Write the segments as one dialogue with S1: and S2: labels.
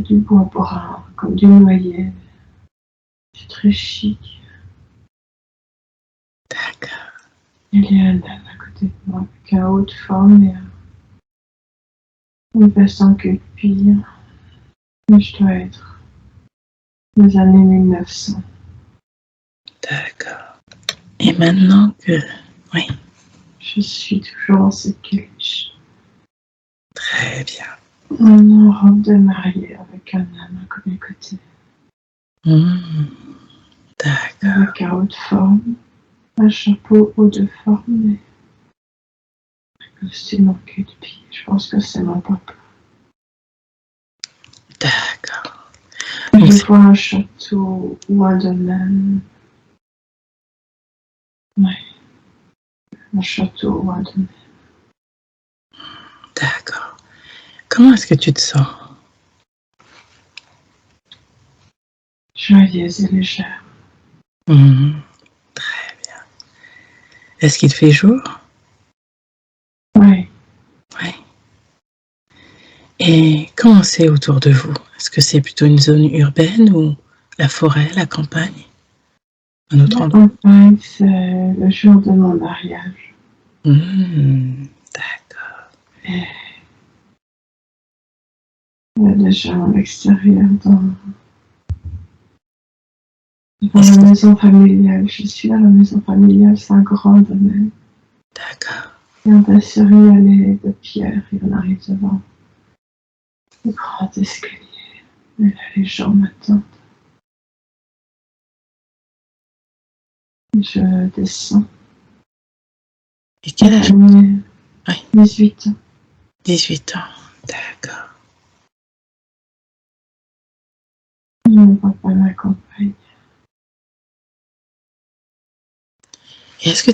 S1: du bois brun, comme du noyer. C'est très chic.
S2: D'accord.
S1: Il y a un homme à côté de moi avec un haut de forme et une veste en queue de pille. Mais je dois être des années 1900.
S2: D'accord. Et maintenant que... Oui.
S1: Je suis toujours en cette caliche.
S2: Très bien.
S1: En robe de mariée avec un homme à mes côtés.
S2: D'accord.
S1: Avec un haut de forme, un chapeau haut de forme et un costume en queue de pille. Je pense que c'est mon papa.
S2: D'accord.
S1: Je vois un château ou un domaine. Oui, un château ou un domaine.
S2: D'accord. Comment est-ce que tu te sens?
S1: Joyeuse et légère.
S2: Très bien. Est-ce qu'il fait jour?
S1: Oui.
S2: Oui. Et comment c'est autour de vous? Est-ce que c'est plutôt une zone urbaine ou la forêt, la campagne? Un autre
S1: La
S2: endroit?
S1: campagne, c'est le jour de mon mariage.
S2: D'accord.
S1: Et il y a des gens à l'extérieur dans la maison familiale. Je suis à la maison familiale, c'est un grand domaine.
S2: D'accord.
S1: Et on doit sur une allée de pierre et on arrive devant le grand escalier. Et là, les gens m'attendent. Je descends.
S2: Et quel âge?
S1: Oui. 18 ans.
S2: 18 ans. D'accord.
S1: Mon papa m'accompagne.
S2: Et est-ce que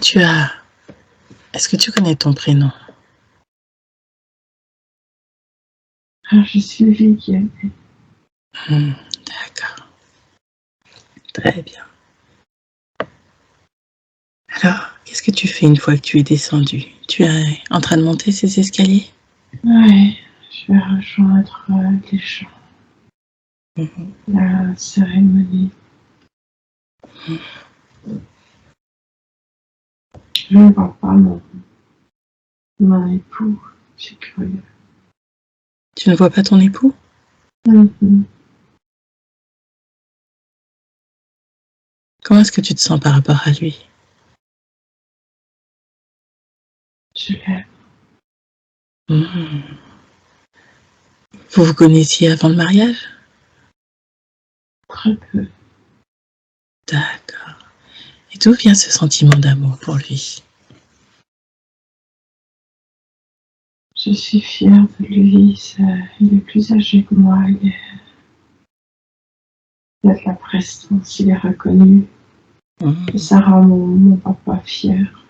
S2: tu connais ton prénom?
S1: Alors, je suis Vivienne.
S2: D'accord. Très bien. Alors, qu'est-ce que tu fais une fois que tu es descendu? Tu es en train de monter ces escaliers?
S1: Oui, je vais rejoindre les gens. La cérémonie. Je ne vois pas mon époux. C'est curieux.
S2: Tu ne vois pas ton époux? Comment est-ce que tu te sens par rapport à lui?
S1: Je l'aime.
S2: Vous vous connaissiez avant le mariage?
S1: Très peu.
S2: D'accord. Et d'où vient ce sentiment d'amour pour lui?
S1: Je suis fière de lui. Il est plus âgé que moi. Il a de la prestance. Il est reconnu. Et ça rend mon papa fier.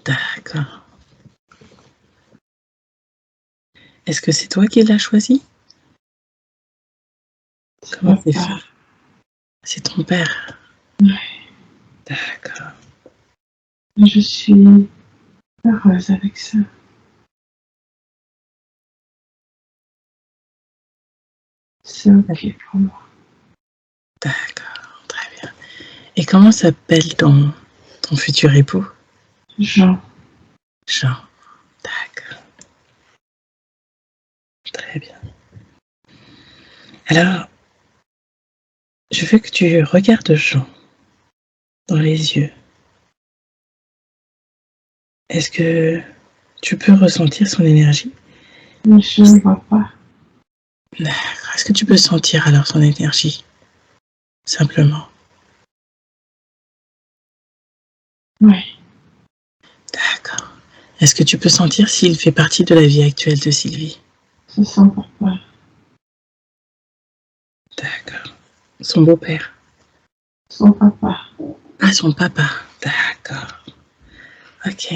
S2: D'accord. Est-ce que c'est toi qui l'as choisi? Comment c'est fait? C'est ton père?
S1: Oui.
S2: D'accord.
S1: Je suis heureuse avec ça. C'est ok pour moi.
S2: D'accord, très bien. Et comment s'appelle ton futur époux?
S1: Jean.
S2: Jean. D'accord. Très bien. Alors, je veux que tu regardes Jean dans les yeux. Est-ce que tu peux ressentir son énergie?
S1: Mais je ne vois pas.
S2: D'accord. Est-ce que tu peux sentir alors son énergie? Simplement.
S1: Oui.
S2: D'accord. Est-ce que tu peux sentir s'il fait partie de la vie actuelle de Sylvie?
S1: C'est son papa.
S2: D'accord. Son beau-père?
S1: Son papa.
S2: Ah, son papa. D'accord. Ok,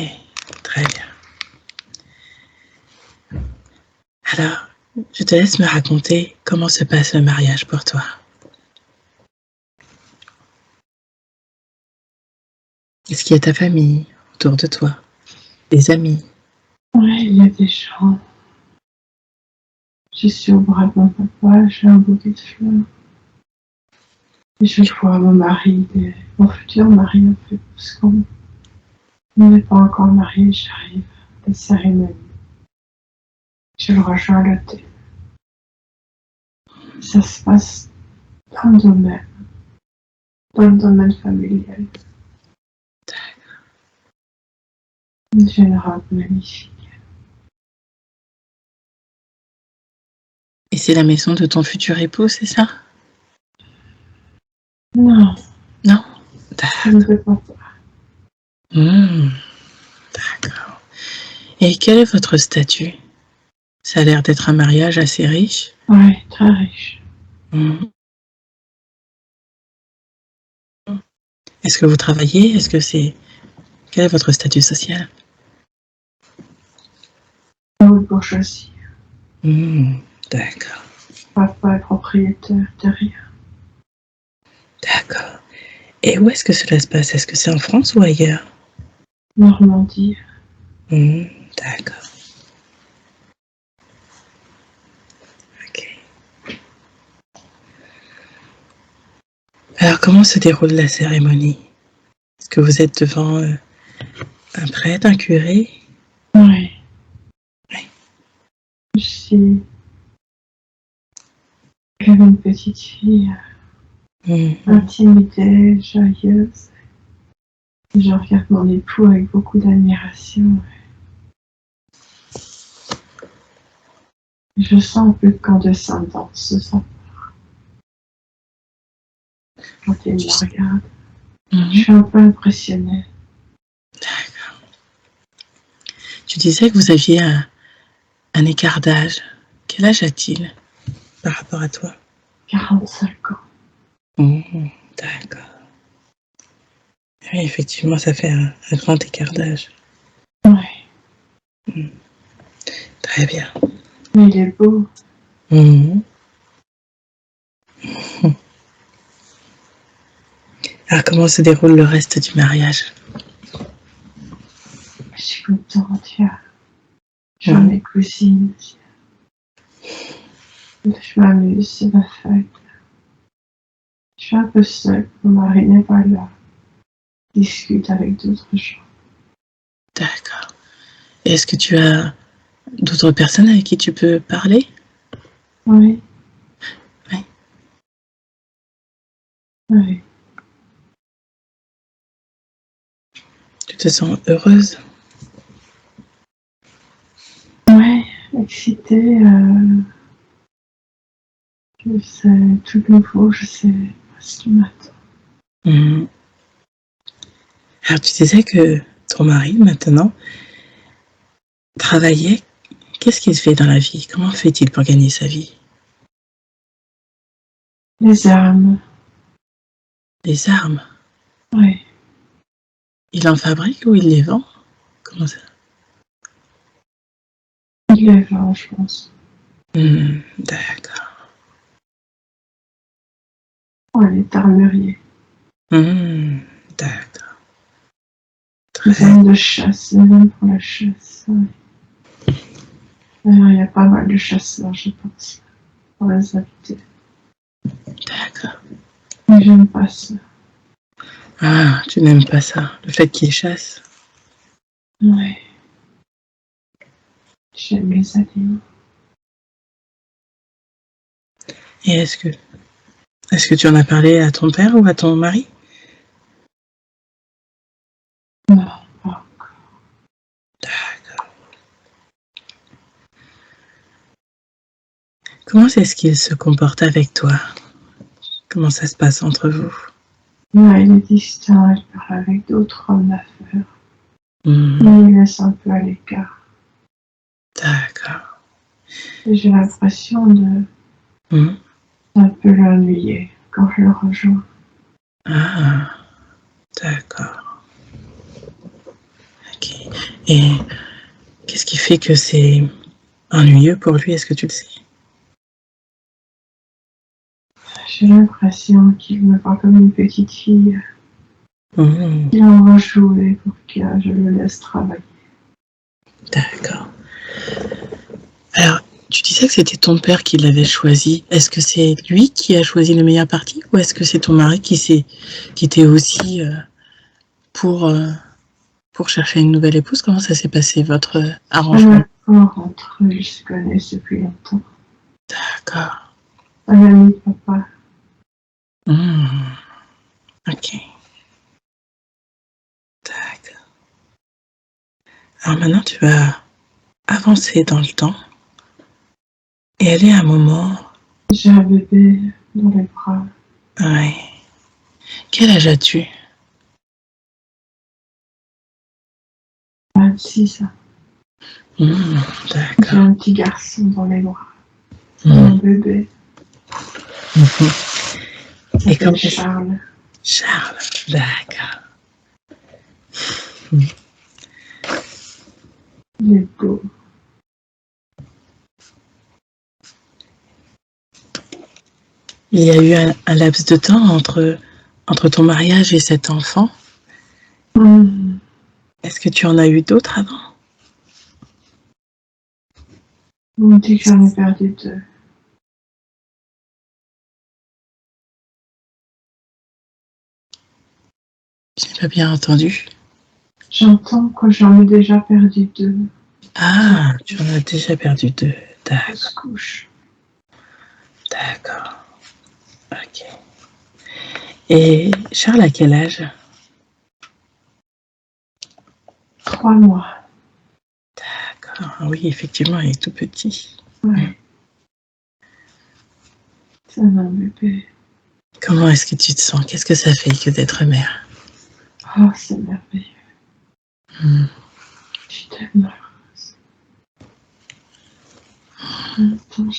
S2: très bien. Alors, je te laisse me raconter comment se passe le mariage pour toi. Est-ce qu'il y a ta famille autour de toi? Des amis?
S1: Oui, il y a des gens. Je suis au bras de mon papa, j'ai un bouquet de fleurs. Et je vois mon mari, mon futur mari en fait, parce qu'on n'est pas encore mariés, j'arrive à la cérémonie. Je le rejoins à l'hôtel. Ça se passe dans le domaine familial. J'ai une robe magnifique.
S2: Et c'est la maison de ton futur époux, c'est ça?
S1: Non,
S2: Non?
S1: ça ne peut pas.
S2: D'accord. Et quel est votre statut? Ça a l'air d'être un mariage assez riche.
S1: Oui, très riche.
S2: Est-ce que vous travaillez? Quel est votre statut social?
S1: Haute bourgeoisie.
S2: D'accord.
S1: Papa est propriétaire derrière.
S2: D'accord. Et où est-ce que cela se passe? Est-ce que c'est en France ou ailleurs?
S1: Normandie.
S2: D'accord. Ok. Alors, comment se déroule la cérémonie? Est-ce que vous êtes devant un prêtre, un curé?
S1: Oui.
S2: Oui.
S1: Je suis comme une petite fille intimidée, joyeuse. Je regarde mon époux avec beaucoup d'admiration. Je sens un peu de condescendance de sa part. Quand il me regarde, je suis un peu impressionnée.
S2: D'accord. Tu disais que vous aviez un écart d'âge. Quel âge a-t-il par rapport à toi?
S1: 45 ans.
S2: D'accord. Oui, effectivement, ça fait un grand écart d'âge.
S1: Oui.
S2: Très bien.
S1: Mais il est beau.
S2: Alors, comment se déroule le reste du mariage?
S1: Je suis contente. J'ai mes cousines. Je m'amuse, c'est ma fête. Je suis un peu seule. Mon mari n'est pas là. Je discute avec d'autres gens.
S2: D'accord. Est-ce que tu as d'autres personnes avec qui tu peux parler?
S1: Oui.
S2: Oui.
S1: Oui.
S2: Tu te sens heureuse?
S1: Oui, excitée. C'est tout nouveau, je sais pas ce qui m'attend.
S2: Alors, tu disais que ton mari, maintenant, travaillait. Qu'est-ce qu'il fait dans la vie? Comment fait-il pour gagner sa vie?
S1: Les armes.
S2: Les armes?
S1: Oui.
S2: Il en fabrique ou il les vend? Comment ça?
S1: Il les vend, je pense.
S2: D'accord.
S1: Il est armurier.
S2: D'accord.
S1: Les armes de chasse, les armes pour la chasse. Oui. D'ailleurs, il y a pas mal de chasseurs, je pense, pour les habiter.
S2: D'accord.
S1: Mais j'aime pas ça.
S2: Ah, tu n'aimes pas ça, le fait qu'il chasse?
S1: Oui. J'aime les animaux.
S2: Et est-ce que tu en as parlé à ton père ou à ton mari?
S1: Non, pas encore.
S2: D'accord. Comment est-ce qu'il se comporte avec toi? Comment ça se passe entre vous?
S1: Ouais, il est distant, il parle avec d'autres hommes d'affaires. Mais il laisse un peu à l'écart.
S2: D'accord.
S1: Et j'ai l'impression d'un peu l'ennuyer quand je le rejoins.
S2: Ah, d'accord. Ok. Et qu'est-ce qui fait que c'est ennuyeux pour lui? Est-ce que tu le sais?
S1: J'ai l'impression qu'il me voit comme une petite fille. Il en jouer pour que je le laisse travailler.
S2: D'accord. Alors, tu disais que c'était ton père qui l'avait choisi. Est-ce que c'est lui qui a choisi le meilleur parti ou est-ce que c'est ton mari qui était aussi pour, pour chercher une nouvelle épouse? Comment ça s'est passé, votre arrangement?
S1: Entre eux, ils se connaissent depuis longtemps.
S2: D'accord.
S1: Un ami de papa.
S2: Ok. D'accord. Alors maintenant, tu vas avancer dans le temps et aller à un moment.
S1: J'ai un bébé dans les bras.
S2: Ouais. Quel âge as-tu?
S1: 26 ans.
S2: D'accord.
S1: J'ai un petit garçon dans les bras. Un bébé.
S2: Et comme
S1: Charles.
S2: Charles, d'accord.
S1: Il est beau.
S2: Il y a eu un laps de temps entre ton mariage et cet enfant. Est-ce que tu en as eu d'autres avant?
S1: On me dit que j'en ai perdu 2.
S2: Je n'ai pas bien entendu.
S1: J'entends que j'en ai déjà perdu 2.
S2: Ah, tu en as déjà perdu 2. D'accord.
S1: Couche.
S2: D'accord. Ok. Et Charles a quel âge?
S1: 3 mois.
S2: D'accord. Oui, effectivement, il est tout petit.
S1: Ouais. C'est un bébé.
S2: Comment est-ce que tu te sens? Qu'est-ce que ça fait que d'être mère?
S1: Oh, c'est merveilleux. Je suis tellement heureuse. Attends,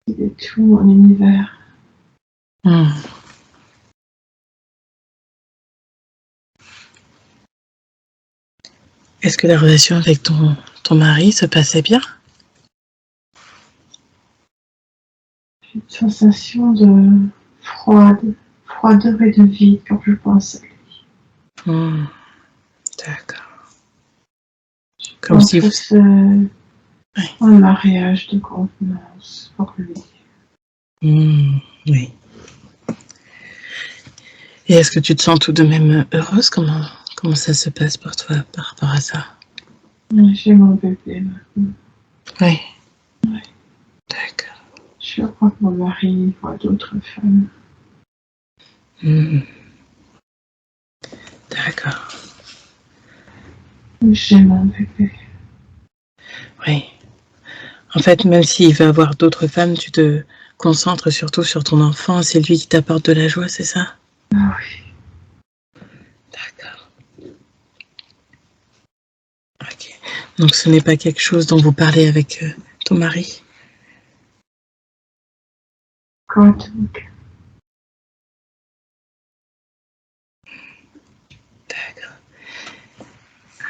S1: il est tout mon univers.
S2: Est-ce que la relation avec ton mari se passait bien?
S1: J'ai une sensation de froideur et de vide quand je pense à lui.
S2: D'accord. Comme si vous...
S1: c'est un mariage de convenance pour lui.
S2: Oui. Et est-ce que tu te sens tout de même heureuse? Comment ça se passe pour toi par rapport à ça?
S1: J'ai mon bébé maintenant.
S2: Oui.
S1: Oui.
S2: D'accord.
S1: Je crois que mon mari voit d'autres femmes.
S2: D'accord.
S1: J'ai mon bébé.
S2: Oui. En fait, même s'il va avoir d'autres femmes, tu te concentres surtout sur ton enfant. C'est lui qui t'apporte de la joie, c'est ça?
S1: Ah oui.
S2: D'accord. Ok. Donc ce n'est pas quelque chose dont vous parlez avec ton mari?
S1: Quoi donc?
S2: D'accord.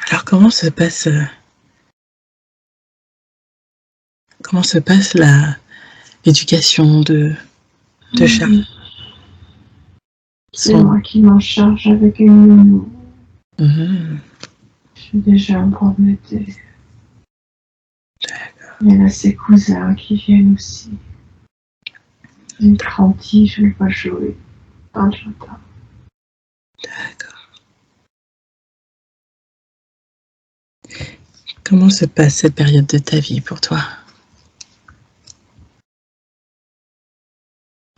S2: Alors comment se passe l'éducation de Charles?
S1: C'est moi qui m'en charge avec une nounou. J'ai déjà un grand été.
S2: D'accord.
S1: Il y a ses cousins qui viennent aussi. Une grandie, je le vois jouer dans le jardin.
S2: D'accord. Comment se passe cette période de ta vie pour toi?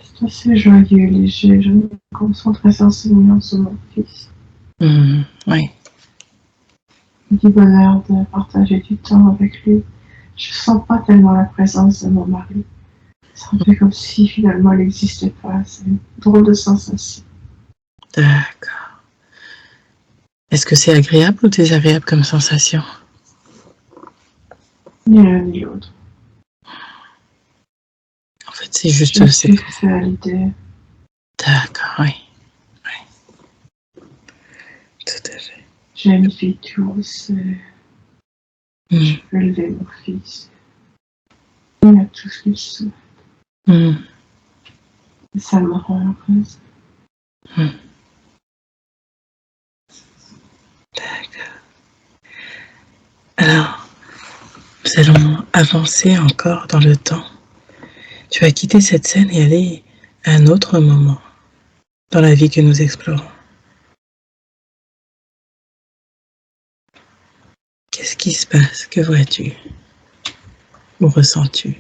S1: C'est assez joyeux, léger. Je me concentre essentiellement sur mon fils.
S2: Oui.
S1: Du bonheur de partager du temps avec lui. Je sens pas tellement la présence de mon mari. C'est un peu comme si finalement il n'existait pas. C'est une drôle de sensation.
S2: D'accord. Est-ce que c'est agréable ou désagréable comme sensation?
S1: Ni l'un ni l'autre.
S2: En fait, c'est juste...
S1: Je suis fait à l'idée.
S2: D'accord, oui. Oui. Tout à fait.
S1: J'ai une fille douce. Je peux élever mon fils. Il a tout ce qu'il souhaite. Et ça me rend heureuse.
S2: D'accord. Alors, avancer encore dans le temps. Tu vas quitter cette scène et aller à un autre moment dans la vie que nous explorons. Qu'est-ce qui se passe? Que vois-tu? Où ressens-tu?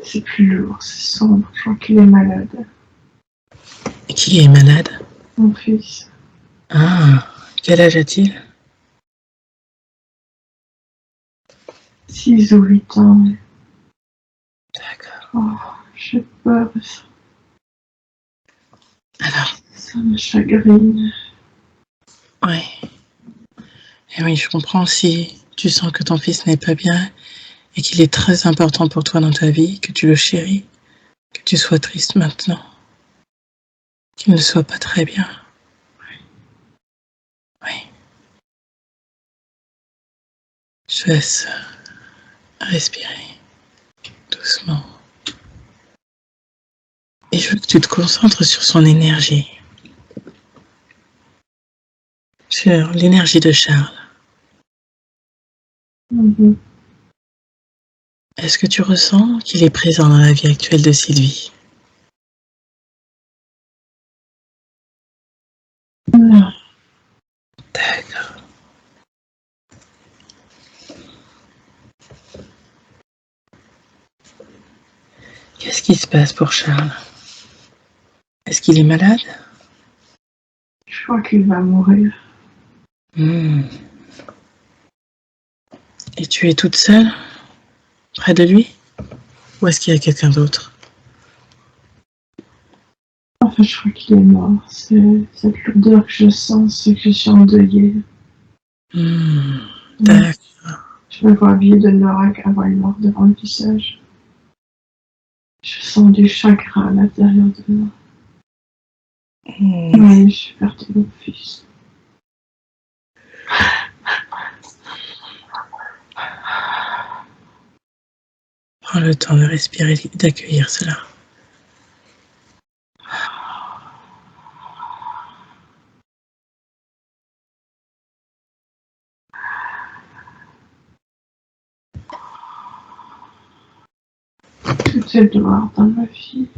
S1: C'est plus lourd, c'est sombre. Je crois qu'il est malade.
S2: Et qui est malade?
S1: Mon fils.
S2: Ah, quel âge a-t-il?
S1: 6 ou 8 ans.
S2: D'accord.
S1: Oh, j'ai peur.
S2: Alors,
S1: Ça me chagrine.
S2: oui. Et oui, je comprends si tu sens que ton fils n'est pas bien et qu'il est très important pour toi dans ta vie, que tu le chéris, que tu sois triste maintenant, qu'il ne soit pas très bien. Oui. Je te laisse respirer doucement. Et je veux que tu te concentres sur son énergie, sur l'énergie de Charles. Est-ce que tu ressens qu'il est présent dans la vie actuelle de Sylvie?
S1: Non.
S2: D'accord. Qu'est-ce qui se passe pour Charles? Est-ce qu'il est malade?
S1: Je crois qu'il va mourir.
S2: Et tu es toute seule près de lui? Ou est-ce qu'il y a quelqu'un d'autre?
S1: Enfin, je crois qu'il est mort. C'est cette lourdeur que je sens, c'est que je suis endeuillée.
S2: D'accord.
S1: Je me vois vieux de l'oracle avoir une mort devant le visage. Je sens du chagrin à l'intérieur de moi. Oui, j'ai perdu mon fils.
S2: Prends le temps de respirer et d'accueillir cela.
S1: Tout est noir dans ma vie.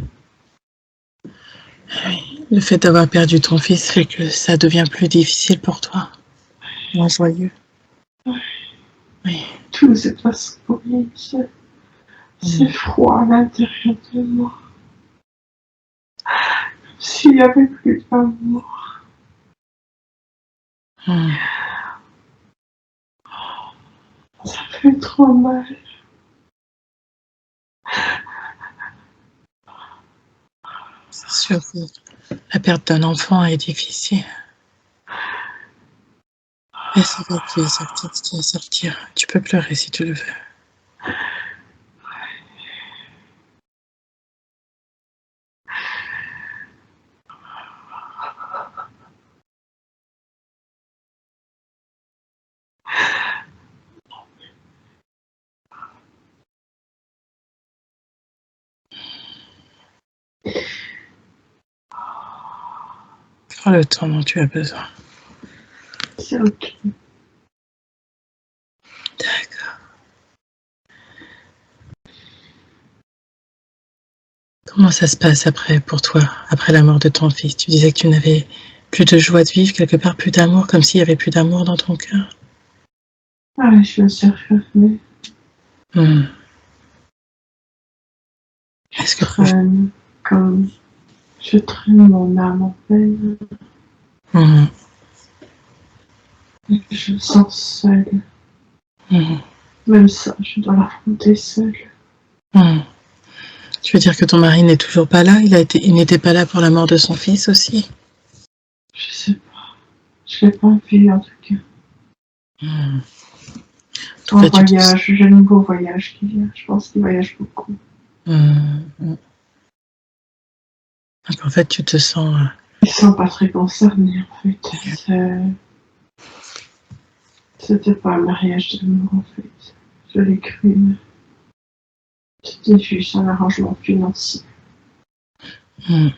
S2: Oui. Le fait d'avoir perdu ton fils fait que ça devient plus difficile pour toi. Moins joyeux. Oui.
S1: Tout se passe pour rien. C'est froid à l'intérieur de moi. S'il n'y avait plus d'amour. Ça fait trop mal.
S2: C'est sûr que la perte d'un enfant est difficile. Mais c'est vrai que tu vas sortir, tu vas sortir. Tu peux pleurer si tu le veux. Prends le temps dont tu as besoin.
S1: C'est ok.
S2: D'accord. Comment ça se passe après pour toi, après la mort de ton fils? Tu disais que tu n'avais plus de joie de vivre, quelque part plus d'amour, comme s'il y avait plus d'amour dans ton cœur.
S1: Ah, je me suis refermée.
S2: Est-ce que
S1: traîne comme je traîne mon âme en peine. Je me sens seule. Même ça, je dois l'affronter seule.
S2: Tu veux dire que ton mari n'est toujours pas là? Il n'était pas là pour la mort de son fils aussi?
S1: Je sais pas. Je l'ai pas vu en tout cas. En voyage, j'ai un nouveau voyage qui vient. Je pense qu'il voyage beaucoup.
S2: Donc en fait, tu te sens...
S1: Ils sont pas très concernés en fait. C'était pas un mariage d'amour en fait. Je l'ai cru, mais c'était juste un arrangement financier. En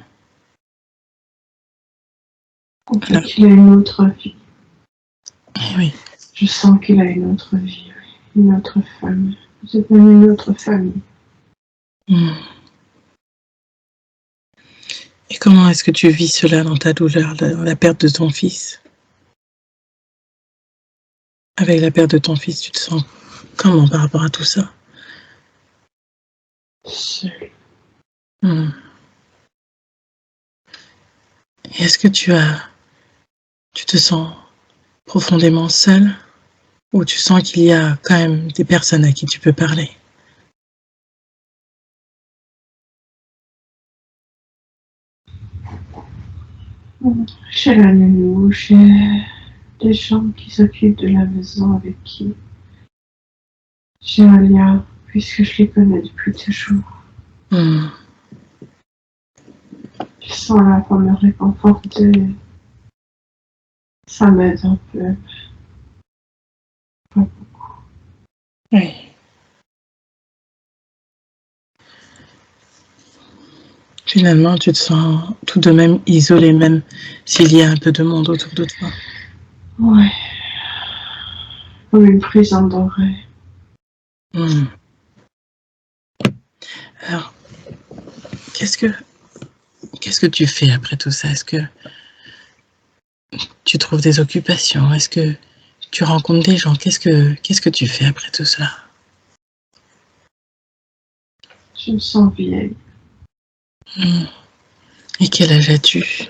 S1: fait, il a une autre vie.
S2: Oui.
S1: Je sens qu'il a une autre vie, une autre femme. Vous êtes devenu notre famille.
S2: Et comment est-ce que tu vis cela dans ta douleur, la perte de ton fils? Avec la perte de ton fils, tu te sens comment par rapport à tout ça?
S1: Seul.
S2: Et est-ce que tu te sens profondément seul? Ou tu sens qu'il y a quand même des personnes à qui tu peux parler?
S1: J'ai la nounou, j'ai des gens qui s'occupent de la maison avec qui j'ai un lien, puisque je les connais depuis toujours. Ils sont là pour me réconforter. Ça m'aide un peu. Pas beaucoup.
S2: Oui. Finalement, tu te sens tout de même isolé, même s'il y a un peu de monde autour de toi.
S1: Ouais. Comme une prison dorée.
S2: Alors, qu'est-ce que tu fais après tout ça? Est-ce que tu trouves des occupations? Est-ce que tu rencontres des gens? Qu'est-ce que tu fais après tout cela?
S1: Je me sens vieille.
S2: Et quel âge as-tu?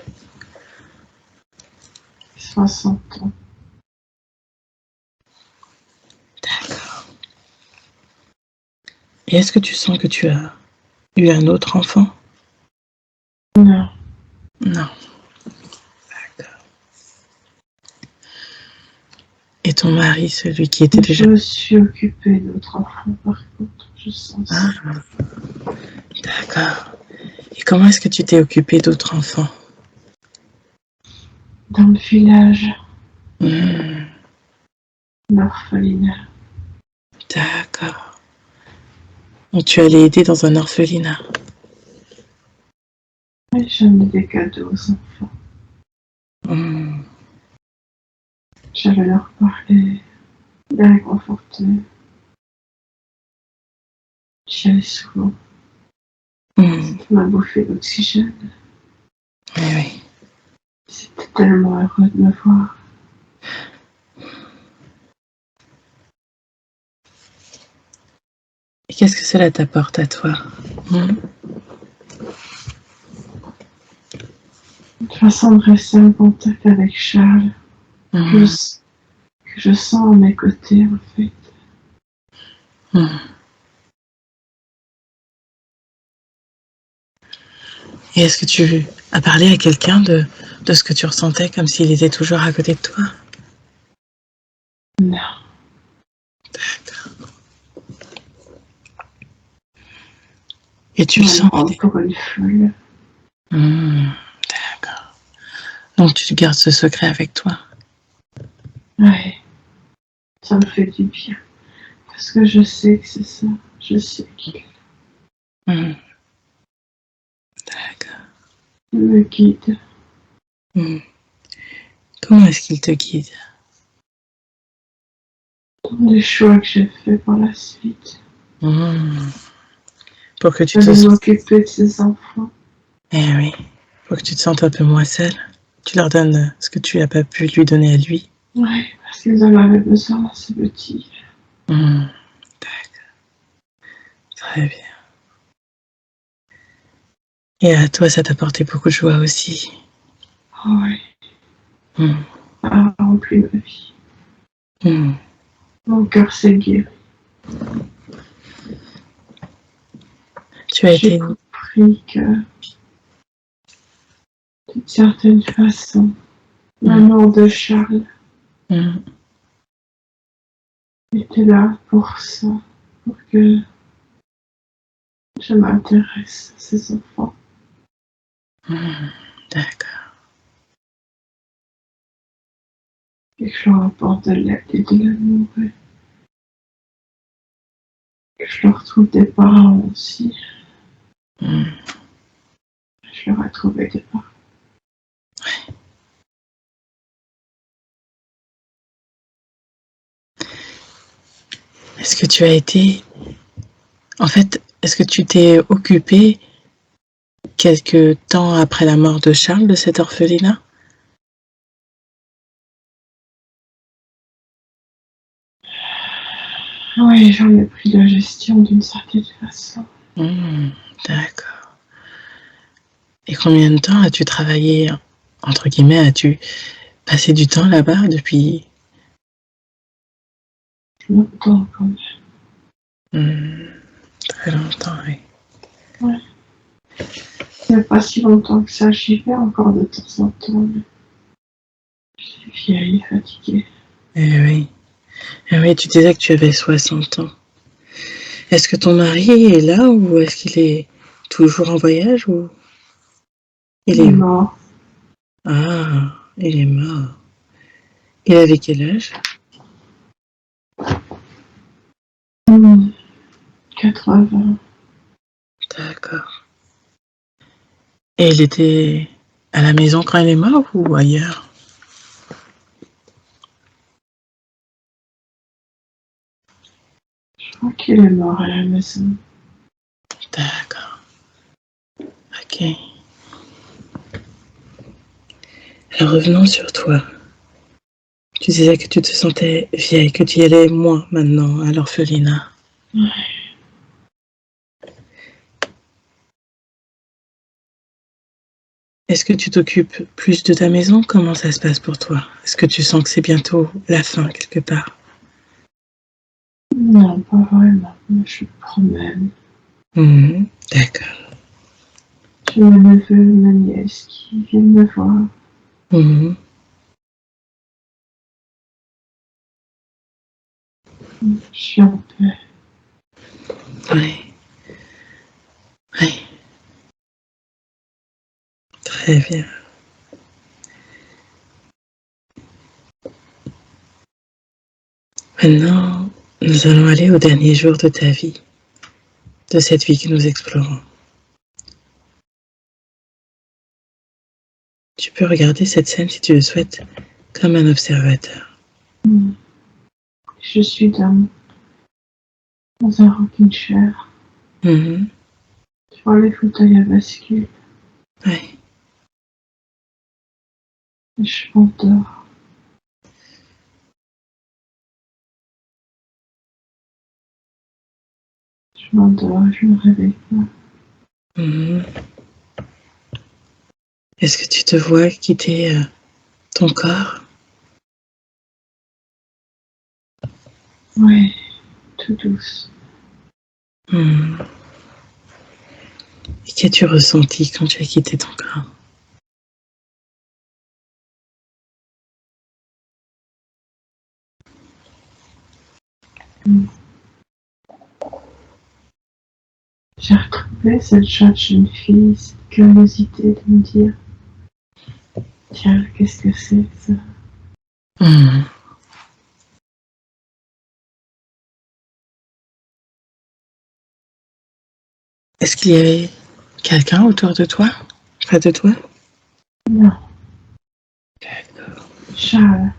S1: 60 ans.
S2: D'accord. Et est-ce que tu sens que tu as eu un autre enfant?
S1: Non.
S2: Non. D'accord. Et ton mari, celui qui était déjà...
S1: Je me suis occupée d'autres enfants, par contre. Je sens ça.
S2: D'accord. Et comment est-ce que tu t'es occupée d'autres enfants?
S1: Dans le village. L'orphelinat.
S2: D'accord. Donc tu allais aider dans un orphelinat.
S1: Et j'amenais des cadeaux aux enfants. J'allais leur parler, les réconforter. J'y allais souvent. C'était ma bouffée d'oxygène.
S2: Oui.
S1: C'était tellement heureux de me voir.
S2: Et qu'est-ce que cela t'apporte à toi?
S1: Une façon de rester en contact avec Charles. Que je sens à mes côtés, en fait.
S2: Et est-ce que tu as parlé à quelqu'un de ce que tu ressentais, comme s'il était toujours à côté de toi?
S1: Non.
S2: D'accord. Et tu le sens?
S1: Pour une folle.
S2: D'accord. Donc tu gardes ce secret avec toi?
S1: Ouais. Ça me fait du bien. Parce que je sais que c'est ça. Je sais qu'il est là.
S2: D'accord.
S1: Il me guide.
S2: Comment est-ce qu'il te guide?
S1: Dans les choix que j'ai faits par la suite.
S2: Pour que tu
S1: Je
S2: te
S1: vais
S2: sentes...
S1: m'occuper de ses enfants.
S2: Eh oui. Pour que tu te sentes un peu moins seule. Tu leur donnes ce que tu n'as pas pu lui donner à lui.
S1: Oui, parce qu'ils en avaient besoin, ces petits.
S2: D'accord. Très bien. Et à toi, ça t'a apporté beaucoup de joie aussi.
S1: Oui. Ça a rempli ma vie. Mon cœur s'est guéri.
S2: Tu as été...
S1: J'ai compris que, d'une certaine façon, l'amour de Charles était là pour ça, pour que je m'intéresse à ses enfants.
S2: D'accord.
S1: Et que je leur apporte de l'aide et de l'amour. Et que je leur trouve des parents aussi. Je leur ai trouvé des parents.
S2: Est-ce que tu as été En fait, est-ce que tu t'es occupé quelque temps après la mort de Charles de cet orphelinat?
S1: Oui, j'en ai pris la gestion d'une certaine façon.
S2: D'accord. Et combien de temps as-tu travaillé, entre guillemets, as-tu passé du temps là-bas depuis?
S1: Longtemps quand même.
S2: Très longtemps, oui.
S1: Ouais. Il n'y a pas si longtemps que ça, j'y vais encore de temps en temps. Je suis vieille, fatiguée.
S2: Eh oui. Eh oui, tu disais que tu avais 60 ans. Est-ce que ton mari est là ou est-ce qu'il est toujours en voyage ou il
S1: Il est
S2: est où?
S1: mort.
S2: Ah, il est mort. Il avait quel âge?
S1: 80.
S2: D'accord. Et il était à la maison quand il est mort ou ailleurs?
S1: Je crois qu'il est mort à la maison.
S2: D'accord. Ok. Alors revenons sur toi. Tu disais que tu te sentais vieille, que tu y allais moins maintenant à l'orphelinat.
S1: Ouais.
S2: Est-ce que tu t'occupes plus de ta maison? Comment ça se passe pour toi? Est-ce que tu sens que c'est bientôt la fin quelque part?
S1: Non, pas vraiment. Je me promène.
S2: D'accord.
S1: J'ai mes neveux, ma nièce qui viennent me voir.
S2: Mhm.
S1: Je suis en paix.
S2: Oui. Oui. Très bien. Maintenant, nous allons aller au dernier jour de ta vie, de cette vie que nous explorons. Tu peux regarder cette scène si tu le souhaites, comme un observateur.
S1: Je suis dans un rocking chair.
S2: Mhm.
S1: Sur les fauteuils à bascule.
S2: Oui.
S1: Et je m'endors. Je m'endors et je me réveille pas.
S2: Mhm. Est-ce que tu te vois quitter ton corps?
S1: Oui, tout douce.
S2: Et qu'as-tu ressenti quand tu as quitté ton corps?
S1: J'ai retrouvé cette jeune fille, cette curiosité de me dire, tiens, qu'est-ce que c'est ça?
S2: Est-ce qu'il y avait quelqu'un autour de toi, près de toi?
S1: Non.
S2: D'accord.
S1: Charles.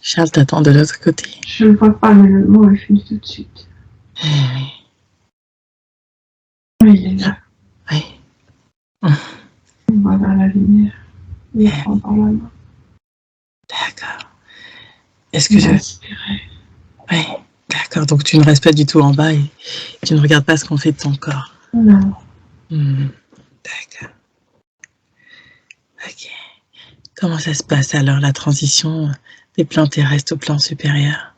S2: Charles t'attend de l'autre côté.
S1: Je ne vois pas, mais le mot est fini tout de suite.
S2: Oui.
S1: Oui, il est là.
S2: Oui.
S1: Il me voit dans la lumière. Il me prend par la main.
S2: D'accord. Est-ce que
S1: Il
S2: je...
S1: respirait.
S2: Oui. D'accord. Donc tu ne restes pas du tout en bas et tu ne regardes pas ce qu'on fait de ton corps.
S1: Non.
S2: D'accord. Ok. Comment ça se passe alors la transition des plans terrestres au plan supérieur?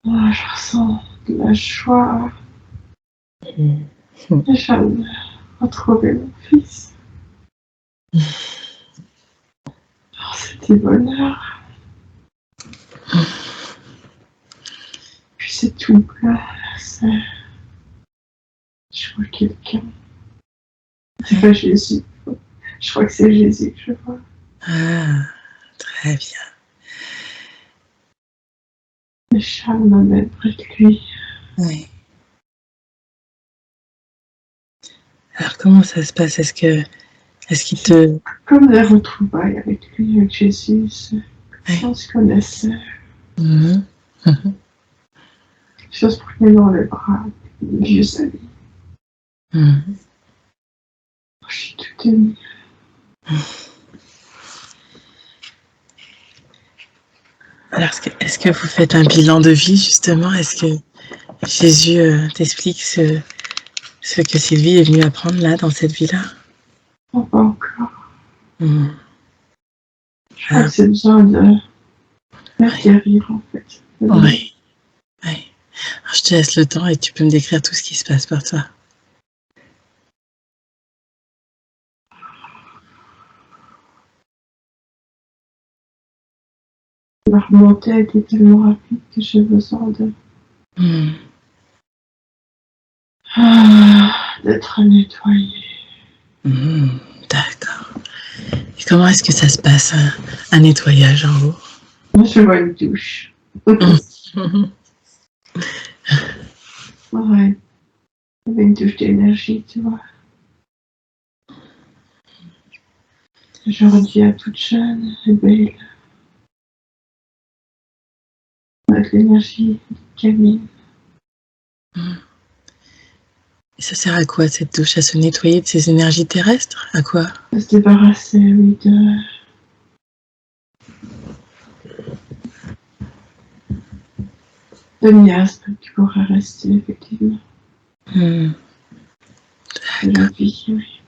S1: Oh, je ressens de la joie. Déjà de retrouver mon fils. Oh, c'était bonheur. Puis c'est tout plat. Je vois quelqu'un. C'est pas Jésus. Je crois que c'est Jésus que je vois.
S2: Ah, très bien.
S1: Et Charles m'amène près de lui.
S2: Oui. Alors comment ça se passe? Est-ce qu'il te...
S1: Comme des retrouvailles avec lui, avec Jésus.
S2: Oui.
S1: On se connaissait.
S2: Mhm. Mhm.
S1: Ça se prenait dans les bras, le vieux Sally. J'ai tout aimé.
S2: Alors, est-ce que vous faites un bilan de vie, justement? Est-ce que Jésus t'explique ce que Sylvie est venue apprendre là, dans cette vie-là?
S1: Pas encore.
S2: Je
S1: crois que c'est besoin de faire guérir, en fait.
S2: Oui. Alors, je te laisse le temps et tu peux me décrire tout ce qui se passe pour toi.
S1: La remontée a été tellement rapide que j'ai besoin de... d'être nettoyée.
S2: D'accord. Et comment est-ce que ça se passe, un nettoyage en haut?
S1: Moi, je vois une douche. Ouais. Avec une douche d'énergie, tu vois. Je reviens toute jeune et belle. Avec l'énergie de Camille.
S2: Et ça sert à quoi, cette douche? À se nettoyer de ces énergies terrestres? À quoi?
S1: À se débarrasser, oui, de miasmes qui pourraient rester, effectivement. De la vie, oui.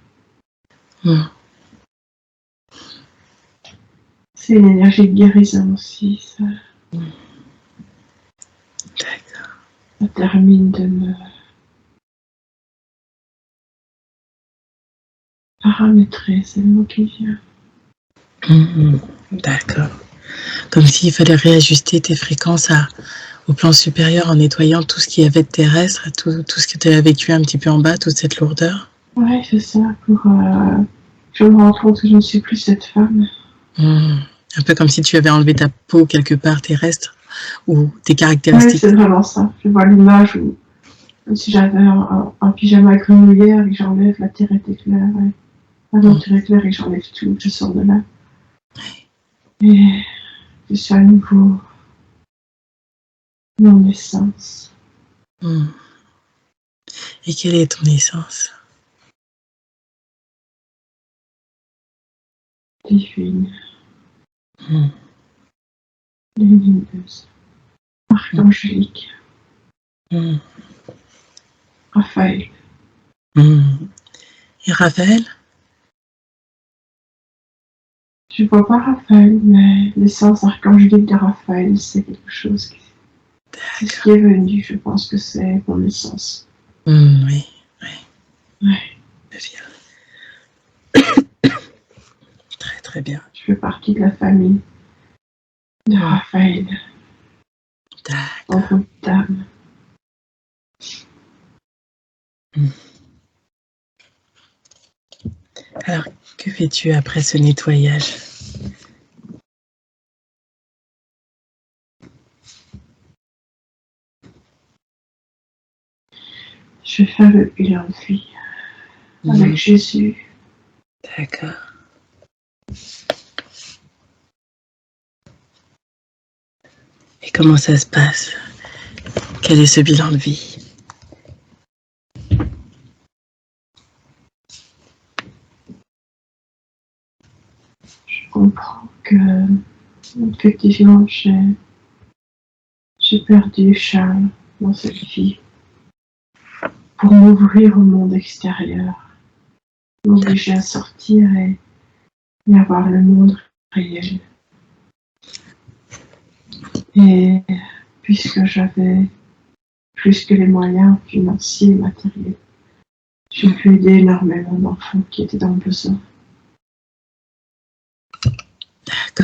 S1: C'est une énergie de guérison aussi, ça.
S2: D'accord.
S1: Ça termine de me paramétrer, c'est le mot qui vient.
S2: D'accord. Comme s'il fallait réajuster tes fréquences au plan supérieur en nettoyant tout ce qu'il y avait de terrestre, tout ce que tu avais vécu un petit peu en bas, toute cette lourdeur.
S1: Ouais, c'est ça, pour je me rends compte que je ne suis plus cette femme.
S2: Un peu comme si tu avais enlevé ta peau quelque part terrestre, ou tes caractéristiques.
S1: Oui, c'est vraiment ça. Je vois l'image où, comme si j'avais un pyjama grenouillère et que j'enlève la terre était claire. Ouais. La terre est claire et que j'enlève tout, je sors de là. Et je suis à nouveau mon essence.
S2: Et quelle est ton essence?
S1: Divine. Lumineuse. Archangélique. Raphaël.
S2: Et Raphaël?
S1: Je ne vois pas Raphaël, mais l'essence archangélique de Raphaël, c'est quelque chose qui... C'est ce qui est venu, je pense que c'est mon essence.
S2: Oui.
S1: Ouais.
S2: Très très bien.
S1: Je fais partie de la famille de Raphaël. En groupe d'âme.
S2: Alors, que fais-tu après ce nettoyage?
S1: Je vais faire le bilan de vie avec Jésus.
S2: D'accord. Et comment ça se passe? Quel est ce bilan de vie?
S1: Je comprends que, effectivement, j'ai perdu Charles dans cette vie pour m'ouvrir au monde extérieur, m'obliger à sortir et avoir le monde réel. Et puisque j'avais plus que les moyens financiers et matériels, j'ai pu aider énormément d'enfants qui étaient dans le besoin.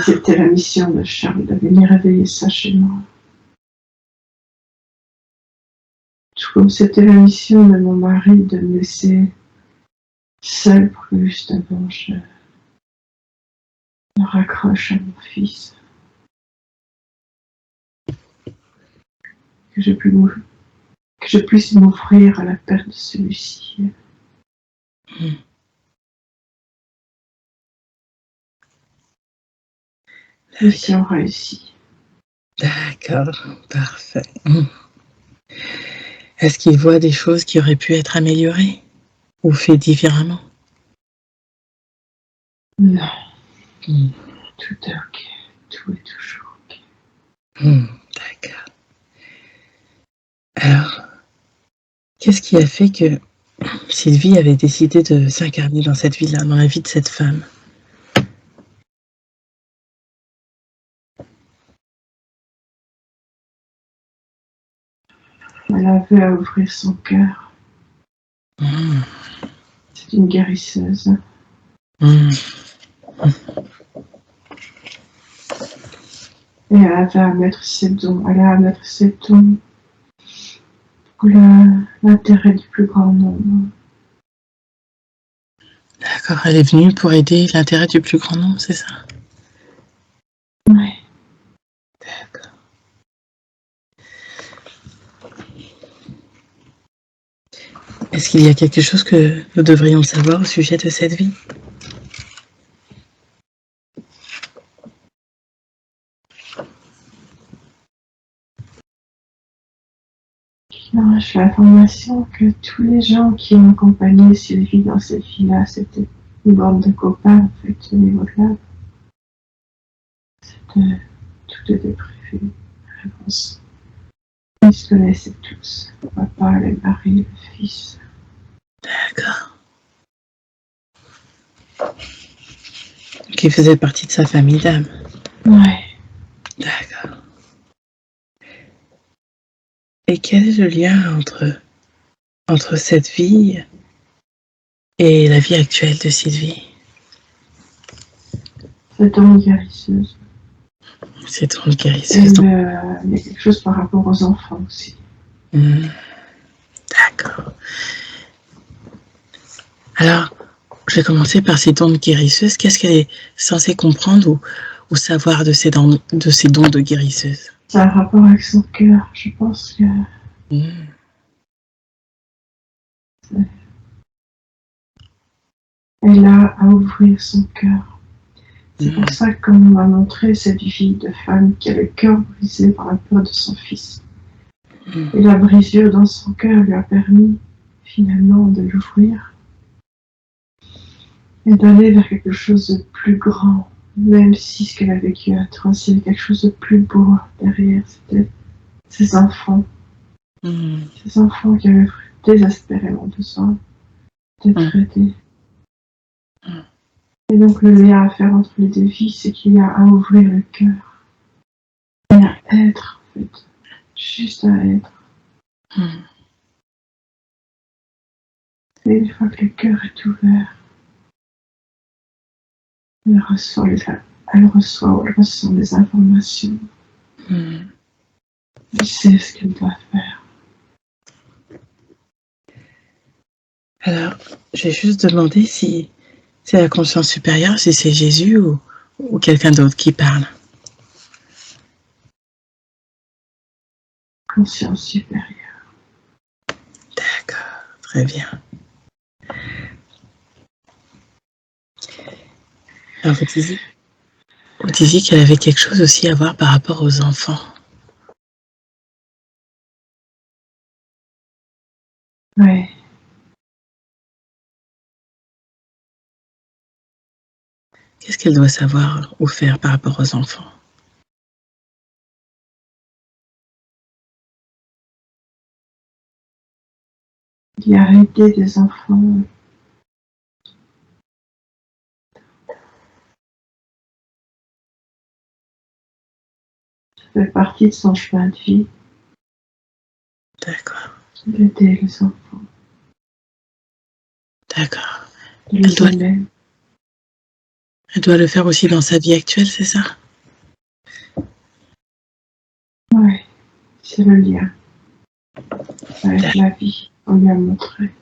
S1: C'était la mission de Charles, de venir réveiller ça chez moi. Tout comme c'était la mission de mon mari de me laisser seule pour que justement je me raccroche à mon fils. Que je puisse m'offrir à la perte de celui-ci. Mission réussie.
S2: D'accord, parfait. Est-ce qu'il voit des choses qui auraient pu être améliorées ou faites différemment?
S1: Non. Tout est ok. Tout est toujours ok.
S2: D'accord. Alors, qu'est-ce qui a fait que Sylvie avait décidé de s'incarner dans cette vie-là, dans la vie de cette femme?
S1: Elle avait à ouvrir son cœur. C'est une guérisseuse. Et elle avait à mettre ses dons. Elle a à mettre ses dons pour l'intérêt du plus grand nombre.
S2: D'accord, elle est venue pour aider l'intérêt du plus grand nombre, c'est ça?
S1: Oui.
S2: D'accord. Est-ce qu'il y a quelque chose que nous devrions savoir au sujet de cette vie?
S1: Non, j'ai l'information que tous les gens qui ont accompagné Sylvie dans cette vie-là, c'était une bande de copains, en fait, au niveau de là. Tout était prévu à l'avance. Ils se connaissaient tous. Le papa, les maris, le fils.
S2: D'accord. Qui faisait partie de sa famille d'âme.
S1: Ouais.
S2: D'accord. Et quel est le lien entre cette vie et la vie actuelle de Sylvie?
S1: C'est une guérisseuse.
S2: C'est une guérisseuse.
S1: Il y a quelque chose par rapport aux enfants aussi.
S2: D'accord. Alors, je vais commencer par ces dons de guérisseuse. Qu'est-ce qu'elle est censée comprendre ou savoir de ces dons de guérisseuse?
S1: Ça a un rapport avec son cœur. Je pense que elle a à ouvrir son cœur. C'est pour ça que, comme on m'a montré cette vie de femme qui a le cœur brisé par la peur de son fils. Et la brisure dans son cœur lui a permis finalement de l'ouvrir et d'aller vers quelque chose de plus grand. Même si ce qu'elle a vécu à atroce, il y avait quelque chose de plus beau derrière. C'était ses enfants. Ces enfants qui avaient désespérément besoin d'être aidés. Et donc le lien à faire entre les deux vies, c'est qu'il y a à ouvrir le cœur. Et à être, en fait. Juste à être. Et une fois que le cœur est ouvert, elle ressent des informations. Elle sait ce qu'elle doit faire.
S2: Alors, j'ai juste demandé si c'est la conscience supérieure, si c'est Jésus ou quelqu'un d'autre qui parle.
S1: Conscience supérieure.
S2: D'accord, très bien. Alors, vous disiez qu'elle avait quelque chose aussi à voir par rapport aux enfants.
S1: Oui.
S2: Qu'est-ce qu'elle doit savoir ou faire par rapport aux enfants?
S1: Il y a arrêté des enfants. Ça fait partie de son chemin de vie.
S2: D'accord.
S1: D'aider les enfants.
S2: D'accord.
S1: De les aimer.
S2: Elle doit le faire aussi dans sa vie actuelle, c'est ça?
S1: Oui, c'est le lien avec la vie qu'on lui a montré.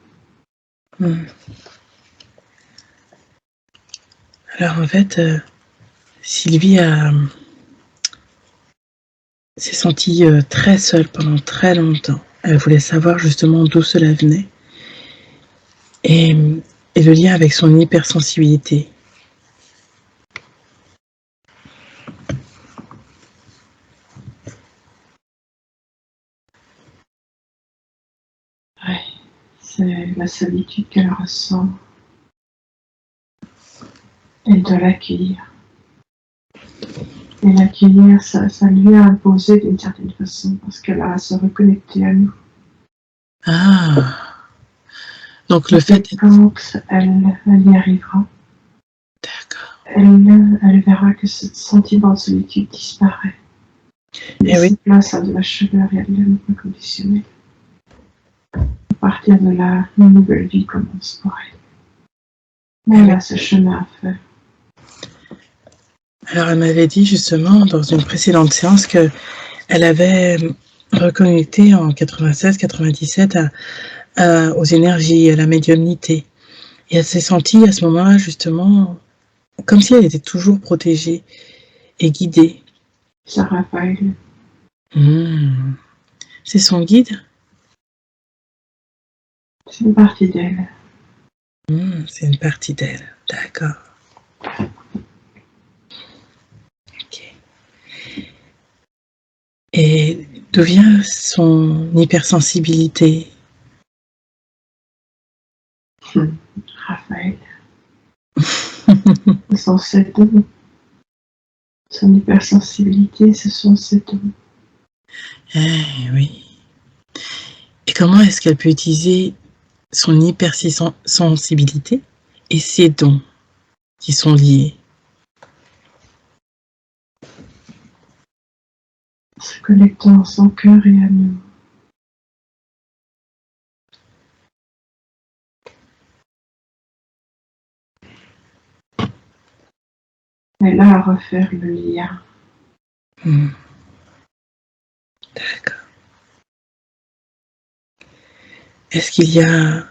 S2: Alors en fait, Sylvie s'est sentie très seule pendant très longtemps. Elle voulait savoir justement d'où cela venait et le lien avec son hypersensibilité.
S1: la solitude qu'elle ressent. Elle doit l'accueillir. Et l'accueillir, ça lui a imposé d'une certaine façon, parce qu'elle a à se reconnecter à nous.
S2: Ah, donc le fait...
S1: Quand elle y arrivera,
S2: D'accord.
S1: elle verra que ce sentiment de solitude disparaît.
S2: Et oui.
S1: Place à de la chaleur et à de l'amour inconditionnel. À partir de là, une nouvelle vie commence pour elle. Mais elle a ce chemin à faire.
S2: Alors, elle m'avait dit justement dans une précédente séance qu'elle avait reconnecté en 96-97 aux énergies, à la médiumnité. Et elle s'est sentie à ce moment-là justement comme si elle était toujours protégée et guidée.
S1: C'est Raphaël.
S2: C'est son guide?
S1: C'est une partie d'elle.
S2: C'est une partie d'elle, d'accord. Ok. Et d'où vient son hypersensibilité?
S1: Raphaël. Ce sont ses dons. Son hypersensibilité, ce sont ses dons.
S2: Eh oui. Et comment est-ce qu'elle peut utiliser son hypersensibilité et ses dons qui sont liés?
S1: Se connectant à son cœur et à nous. Elle a à refaire le lien.
S2: D'accord. Est-ce qu'il y a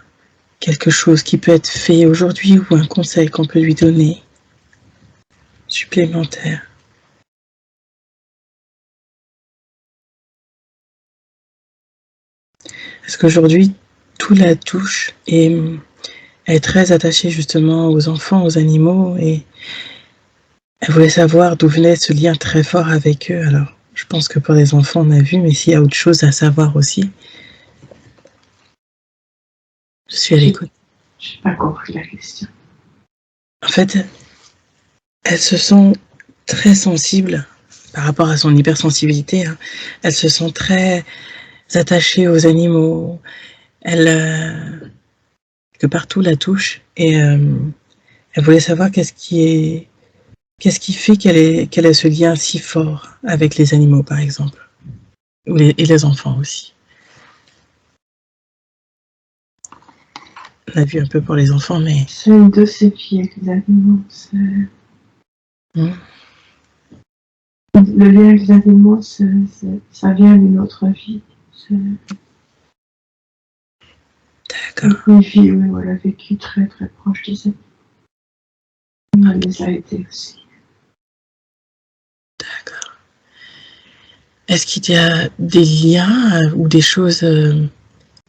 S2: quelque chose qui peut être fait aujourd'hui ou un conseil qu'on peut lui donner supplémentaire? Est-ce qu'aujourd'hui tout la touche et elle est très attachée justement aux enfants, aux animaux, et elle voulait savoir d'où venait ce lien très fort avec eux. Alors, je pense que pour les enfants, on a vu, mais s'il y a autre chose à savoir aussi, je suis à l'écoute.
S1: Je n'ai pas compris la question.
S2: En fait, elle se sent très sensible par rapport à son hypersensibilité. Elle se sent très attachée aux animaux. Que partout la touche, et elle voulait savoir qu'est-ce qui fait qu'elle a ce lien si fort avec les animaux, par exemple, et les enfants aussi. On a vu un peu pour les enfants, mais...
S1: C'est une de ses filles avec les animaux. Le lien avec les animaux, ça vient d'une autre vie.
S2: D'accord.
S1: Une vie où elle a vécu très très proche des animaux. Elle les a aidés aussi.
S2: D'accord. Est-ce qu'il y a des liens ou des choses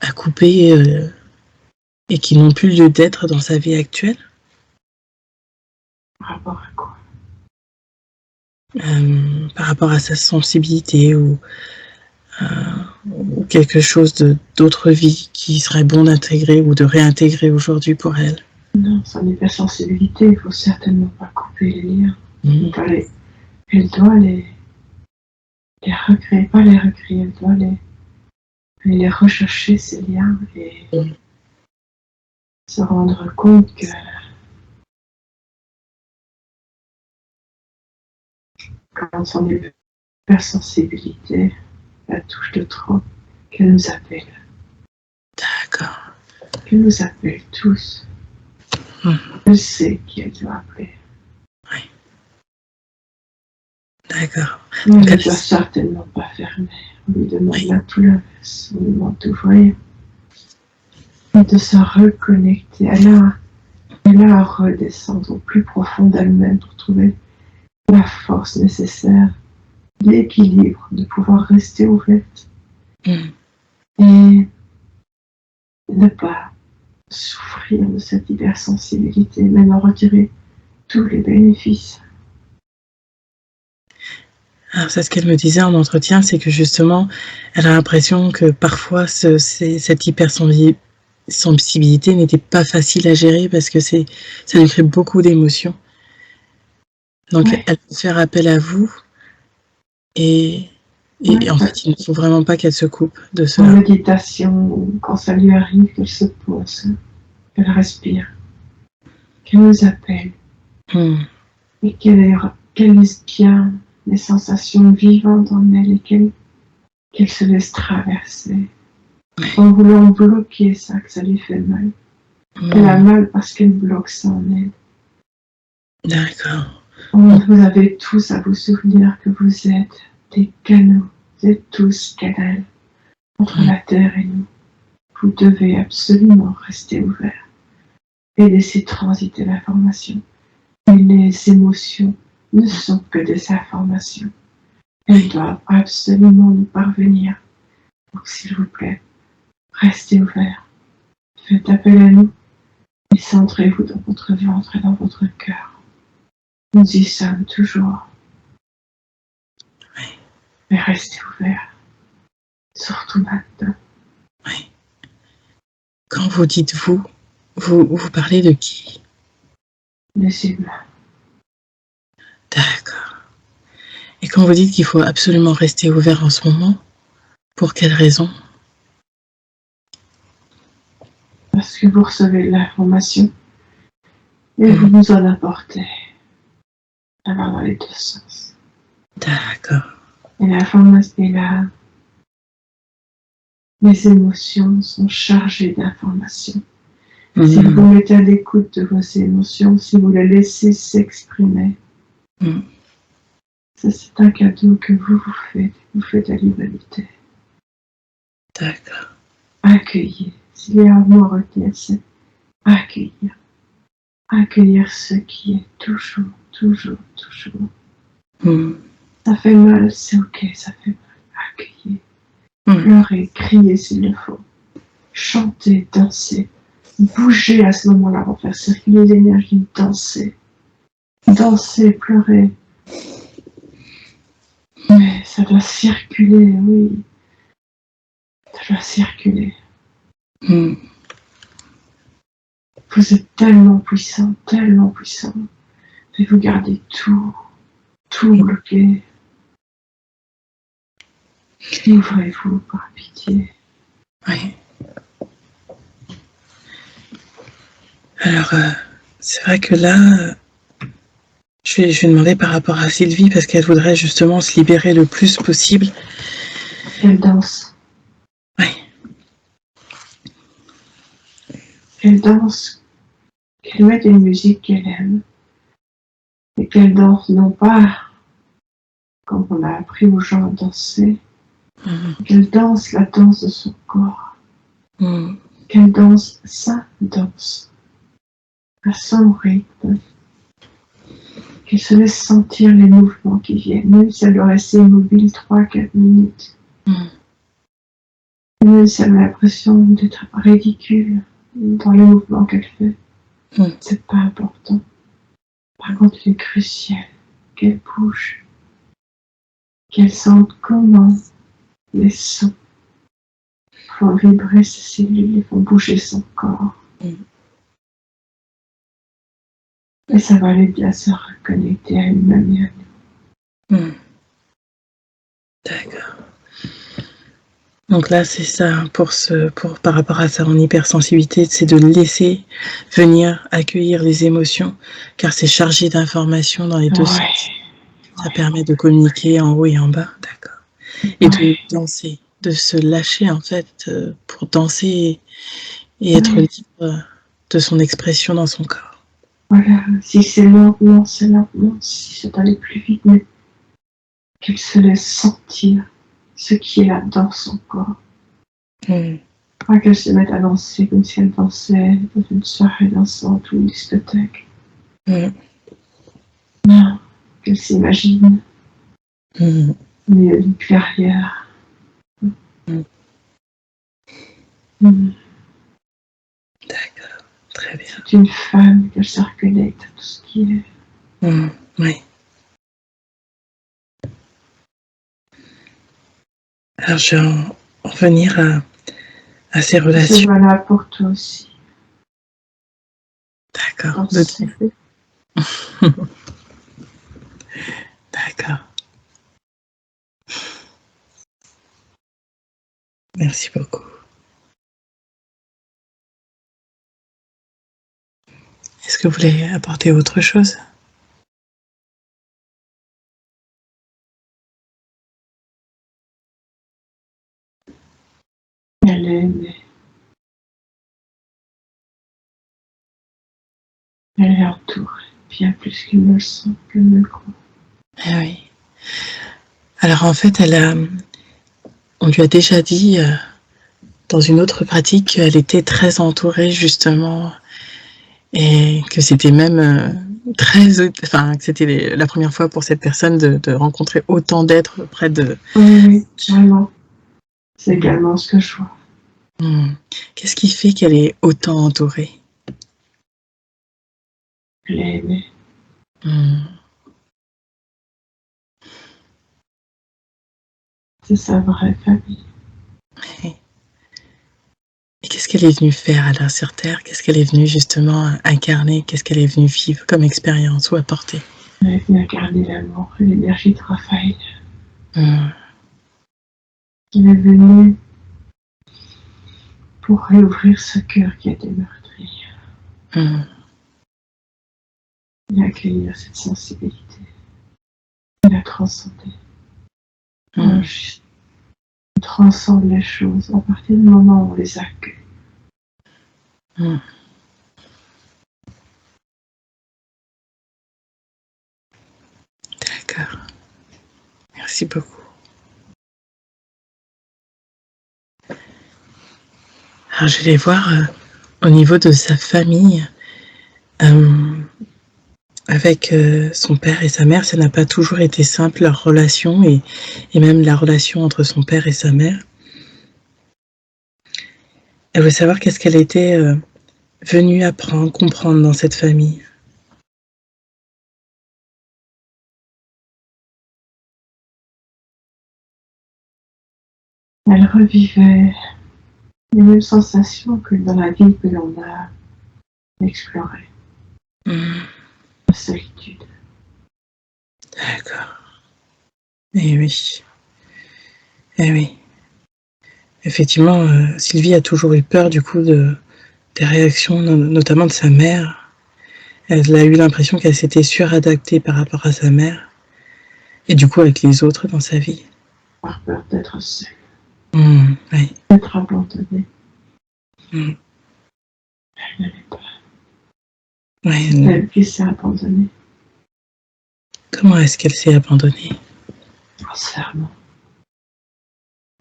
S2: à couper et qui n'ont plus lieu d'être dans sa vie actuelle?
S1: Par rapport à quoi?
S2: Par rapport à sa sensibilité ou quelque chose d'autre vie qui serait bon d'intégrer ou de réintégrer aujourd'hui pour elle?
S1: Non, son hypersensibilité, il ne faut certainement pas couper les liens. Elle doit les recréer, pas les recréer, elle doit les rechercher, ces liens, et se rendre compte que quand son hypersensibilité la touche de trop, qu'elle nous appelle.
S2: D'accord.
S1: Qu'elle nous appelle tous. Elle sait qui elle doit appeler.
S2: Oui. D'accord.
S1: Mais elle ne doit certainement pas fermer. On lui demande là tout l'inverse. On lui demande d'ouvrir et de se reconnecter. Elle a à redescendre au plus profond d'elle-même pour trouver la force nécessaire, l'équilibre, de pouvoir rester ouverte et ne pas souffrir de cette hypersensibilité, même en retirer tous les bénéfices.
S2: Alors c'est ce qu'elle me disait en entretien, c'est que justement, elle a l'impression que parfois cette sensibilité n'était pas facile à gérer parce que ça lui crée beaucoup d'émotions. Donc,
S1: Ouais.
S2: elle peut faire appel à vous et en fait, il ne faut vraiment pas qu'elle se coupe de
S1: En
S2: cela.
S1: méditation, quand ça lui arrive, qu'elle se pose, qu'elle respire, qu'elle nous appelle et qu'elle laisse bien les sensations vivantes en elle et qu'elle se laisse traverser. En voulant bloquer ça, que ça lui fait mal. Elle a mal parce qu'elle bloque ça en elle.
S2: D'accord.
S1: Vous avez tous à vous souvenir que vous êtes des canaux. Vous êtes tous canaux entre la terre et nous. Vous devez absolument rester ouvert et laisser transiter l'information. Et les émotions ne sont que des informations. Elles doivent absolument nous parvenir. Donc s'il vous plaît, restez ouvert. Faites appel à nous et centrez-vous dans votre ventre et dans votre cœur. Nous y sommes toujours.
S2: Oui.
S1: Mais restez ouvert. Surtout maintenant.
S2: Oui. Quand vous dites vous parlez de qui?
S1: Les humains.
S2: D'accord. Et quand vous dites qu'il faut absolument rester ouvert en ce moment, pour quelle raison?
S1: Parce que vous recevez l'information et vous nous en apportez. Ça va dans les deux sens.
S2: D'accord.
S1: Et l'information est là. Les émotions sont chargées d'informations. Si vous vous mettez à l'écoute de vos émotions, si vous les laissez s'exprimer, ça c'est un cadeau que vous faites à l'humanité.
S2: D'accord.
S1: Accueillir. S'il y a un mot à retenir, c'est accueillir. Accueillir ce qui est toujours. Ça fait mal, c'est ok, ça fait mal. Accueillir. Pleurer, crier s'il le faut. Chanter, danser. Bouger à ce moment-là pour faire circuler l'énergie, danser. Danser, pleurer. Mais ça doit circuler, oui. Ça doit circuler. Vous êtes tellement puissant, tellement puissant. Et vous gardez tout bloqué. Ouvrez-vous par pitié.
S2: Oui. Alors, c'est vrai que là, je vais demander par rapport à Sylvie parce qu'elle voudrait justement se libérer le plus possible.
S1: Qu'elle danse.
S2: Oui.
S1: Qu'elle danse. Qu'elle mette une musique qu'elle aime. Et qu'elle danse non pas comme on a appris aux gens à danser. Qu'elle danse la danse de son corps. Qu'elle danse sa danse. À son rythme. Qu'elle se laisse sentir les mouvements qui viennent, même si elle doit rester immobile 3-4 minutes. Même si elle a l'impression d'être ridicule dans les mouvements qu'elle fait. C'est pas important. Par contre, il est crucial qu'elle bouge. Qu'elle sente comment les sons font vibrer ses cellules et font bouger son corps. Et ça va aller bien se reconnecter à elle-même et à nous.
S2: D'accord. Donc là, c'est ça, par rapport à ça en hypersensibilité, c'est de laisser venir accueillir les émotions, car c'est chargé d'informations dans les deux sens. Ça permet de communiquer en haut et en bas, d'accord. Et de danser, de se lâcher en fait pour danser et être libre de son expression dans son corps.
S1: Voilà, si c'est lentement, c'est lentement, si c'est aller plus vite, mais qu'elle se laisse sentir ce qui est là dans son corps. Pas qu'elle se mette à danser comme si elle dansait dans une soirée dansante ou une discothèque. Non, qu'elle s'imagine une clairière.
S2: D'accord, très bien.
S1: C'est une femme qu'elle se reconnecte à tout ce qui est.
S2: Oui. Alors, je vais en venir à ces
S1: C'est
S2: relations.
S1: valable pour toi aussi.
S2: D'accord. D'accord. Merci beaucoup. Est-ce que vous voulez apporter autre chose?
S1: Elle est aimée. Elle est entourée, bien plus qu'il ne le sent, qu'elle ne le croit.
S2: Eh oui. Alors en fait, on lui a déjà dit dans une autre pratique qu'elle était très entourée justement et que c'était même que c'était la première fois pour cette personne de rencontrer autant d'êtres près de.
S1: Oui, vraiment. C'est également ce que je vois.
S2: Qu'est-ce qui fait qu'elle est autant entourée?
S1: Elle est aimée. C'est sa vraie famille.
S2: Et qu'est-ce qu'elle est venue faire là sur Terre? Qu'est-ce qu'elle est venue justement incarner? Qu'est-ce qu'elle est venue vivre comme expérience ou apporter?
S1: Elle est venue incarner l'amour et l'énergie de Raphaël. Elle est venue pour réouvrir ce cœur qui a été meurtri. Et accueillir cette sensibilité. Et la transcender. On transcende les choses à partir du moment où on les accueille.
S2: D'accord. Merci beaucoup. Alors je vais voir au niveau de sa famille, avec son père et sa mère, ça n'a pas toujours été simple leur relation et même la relation entre son père et sa mère. Elle veut savoir qu'est-ce qu'elle était venue apprendre, comprendre dans cette famille.
S1: Elle revivait les mêmes sensations que dans la vie que l'on a explorée. La solitude.
S2: D'accord. Eh oui. Eh oui. Effectivement, Sylvie a toujours eu peur du coup des réactions, notamment de sa mère. Elle a eu l'impression qu'elle s'était suradaptée par rapport à sa mère et du coup avec les autres dans sa vie.
S1: Par peur d'être seule.
S2: Oui.
S1: D'être abandonnée. Elle ne l'est pas.
S2: Oui,
S1: c'est elle qui s'est abandonnée.
S2: Comment est-ce qu'elle s'est abandonnée?
S1: En se fermant.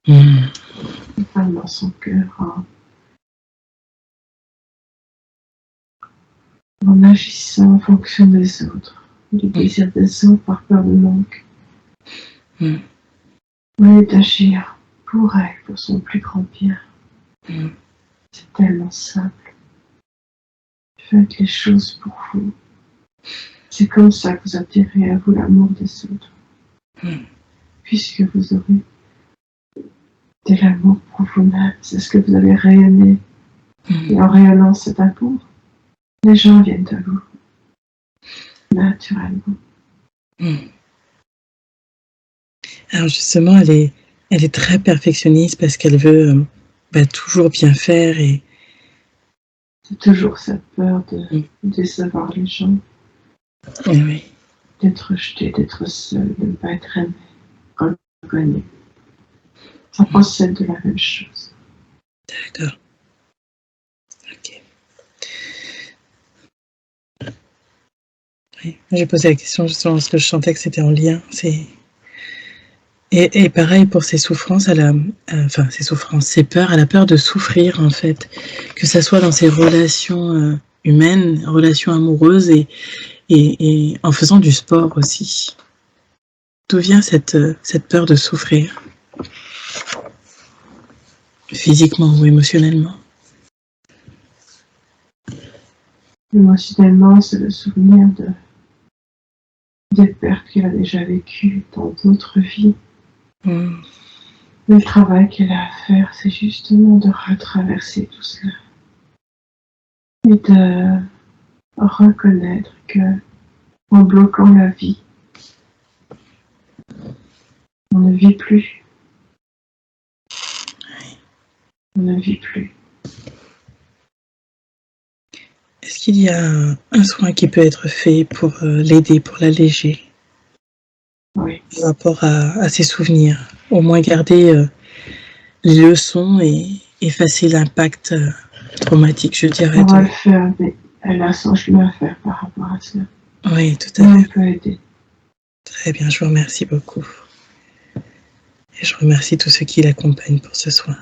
S2: En
S1: Fermant son cœur. En agissant en fonction des autres. Du désir des autres par peur de manque. Au lieu d'agir pour elle, pour son plus grand bien. C'est tellement simple. Faites les choses pour vous. C'est comme ça que vous attirez à vous l'amour des autres. Puisque vous aurez de l'amour pour vous-même, c'est ce que vous avez rayonné. Et en rayonnant cet amour, les gens viennent à vous. Naturellement.
S2: Alors justement, elle est très perfectionniste parce qu'elle veut toujours bien faire et
S1: c'est toujours cette peur de décevoir les gens.
S2: Oui.
S1: D'être rejeté, d'être seul, de ne pas être aimé, reconnu. Ça procède de la même chose.
S2: D'accord. Ok. Oui. J'ai posé la question justement parce que je sentais que c'était en lien. Et pareil pour ses souffrances, ses peurs, elle a peur de souffrir en fait, que ça soit dans ses relations humaines, relations amoureuses et en faisant du sport aussi. D'où vient cette peur de souffrir, physiquement ou émotionnellement?
S1: Émotionnellement, c'est le souvenir des pertes qu'il a déjà vécues dans d'autres vies. Le travail qu'elle a à faire, c'est justement de retraverser tout cela et de reconnaître que, en bloquant la vie, on ne vit plus. On ne vit plus.
S2: Est-ce qu'il y a un soin qui peut être fait pour l'aider, pour l'alléger?
S1: Oui.
S2: Par rapport à ses souvenirs, au moins garder les leçons et effacer l'impact traumatique, je dirais.
S1: On va le faire, mais elle a son chemin à faire par rapport à cela.
S2: Oui, tout à fait.
S1: On peut aider.
S2: Très bien, je vous remercie beaucoup. Et je remercie tous ceux qui l'accompagnent pour ce soin.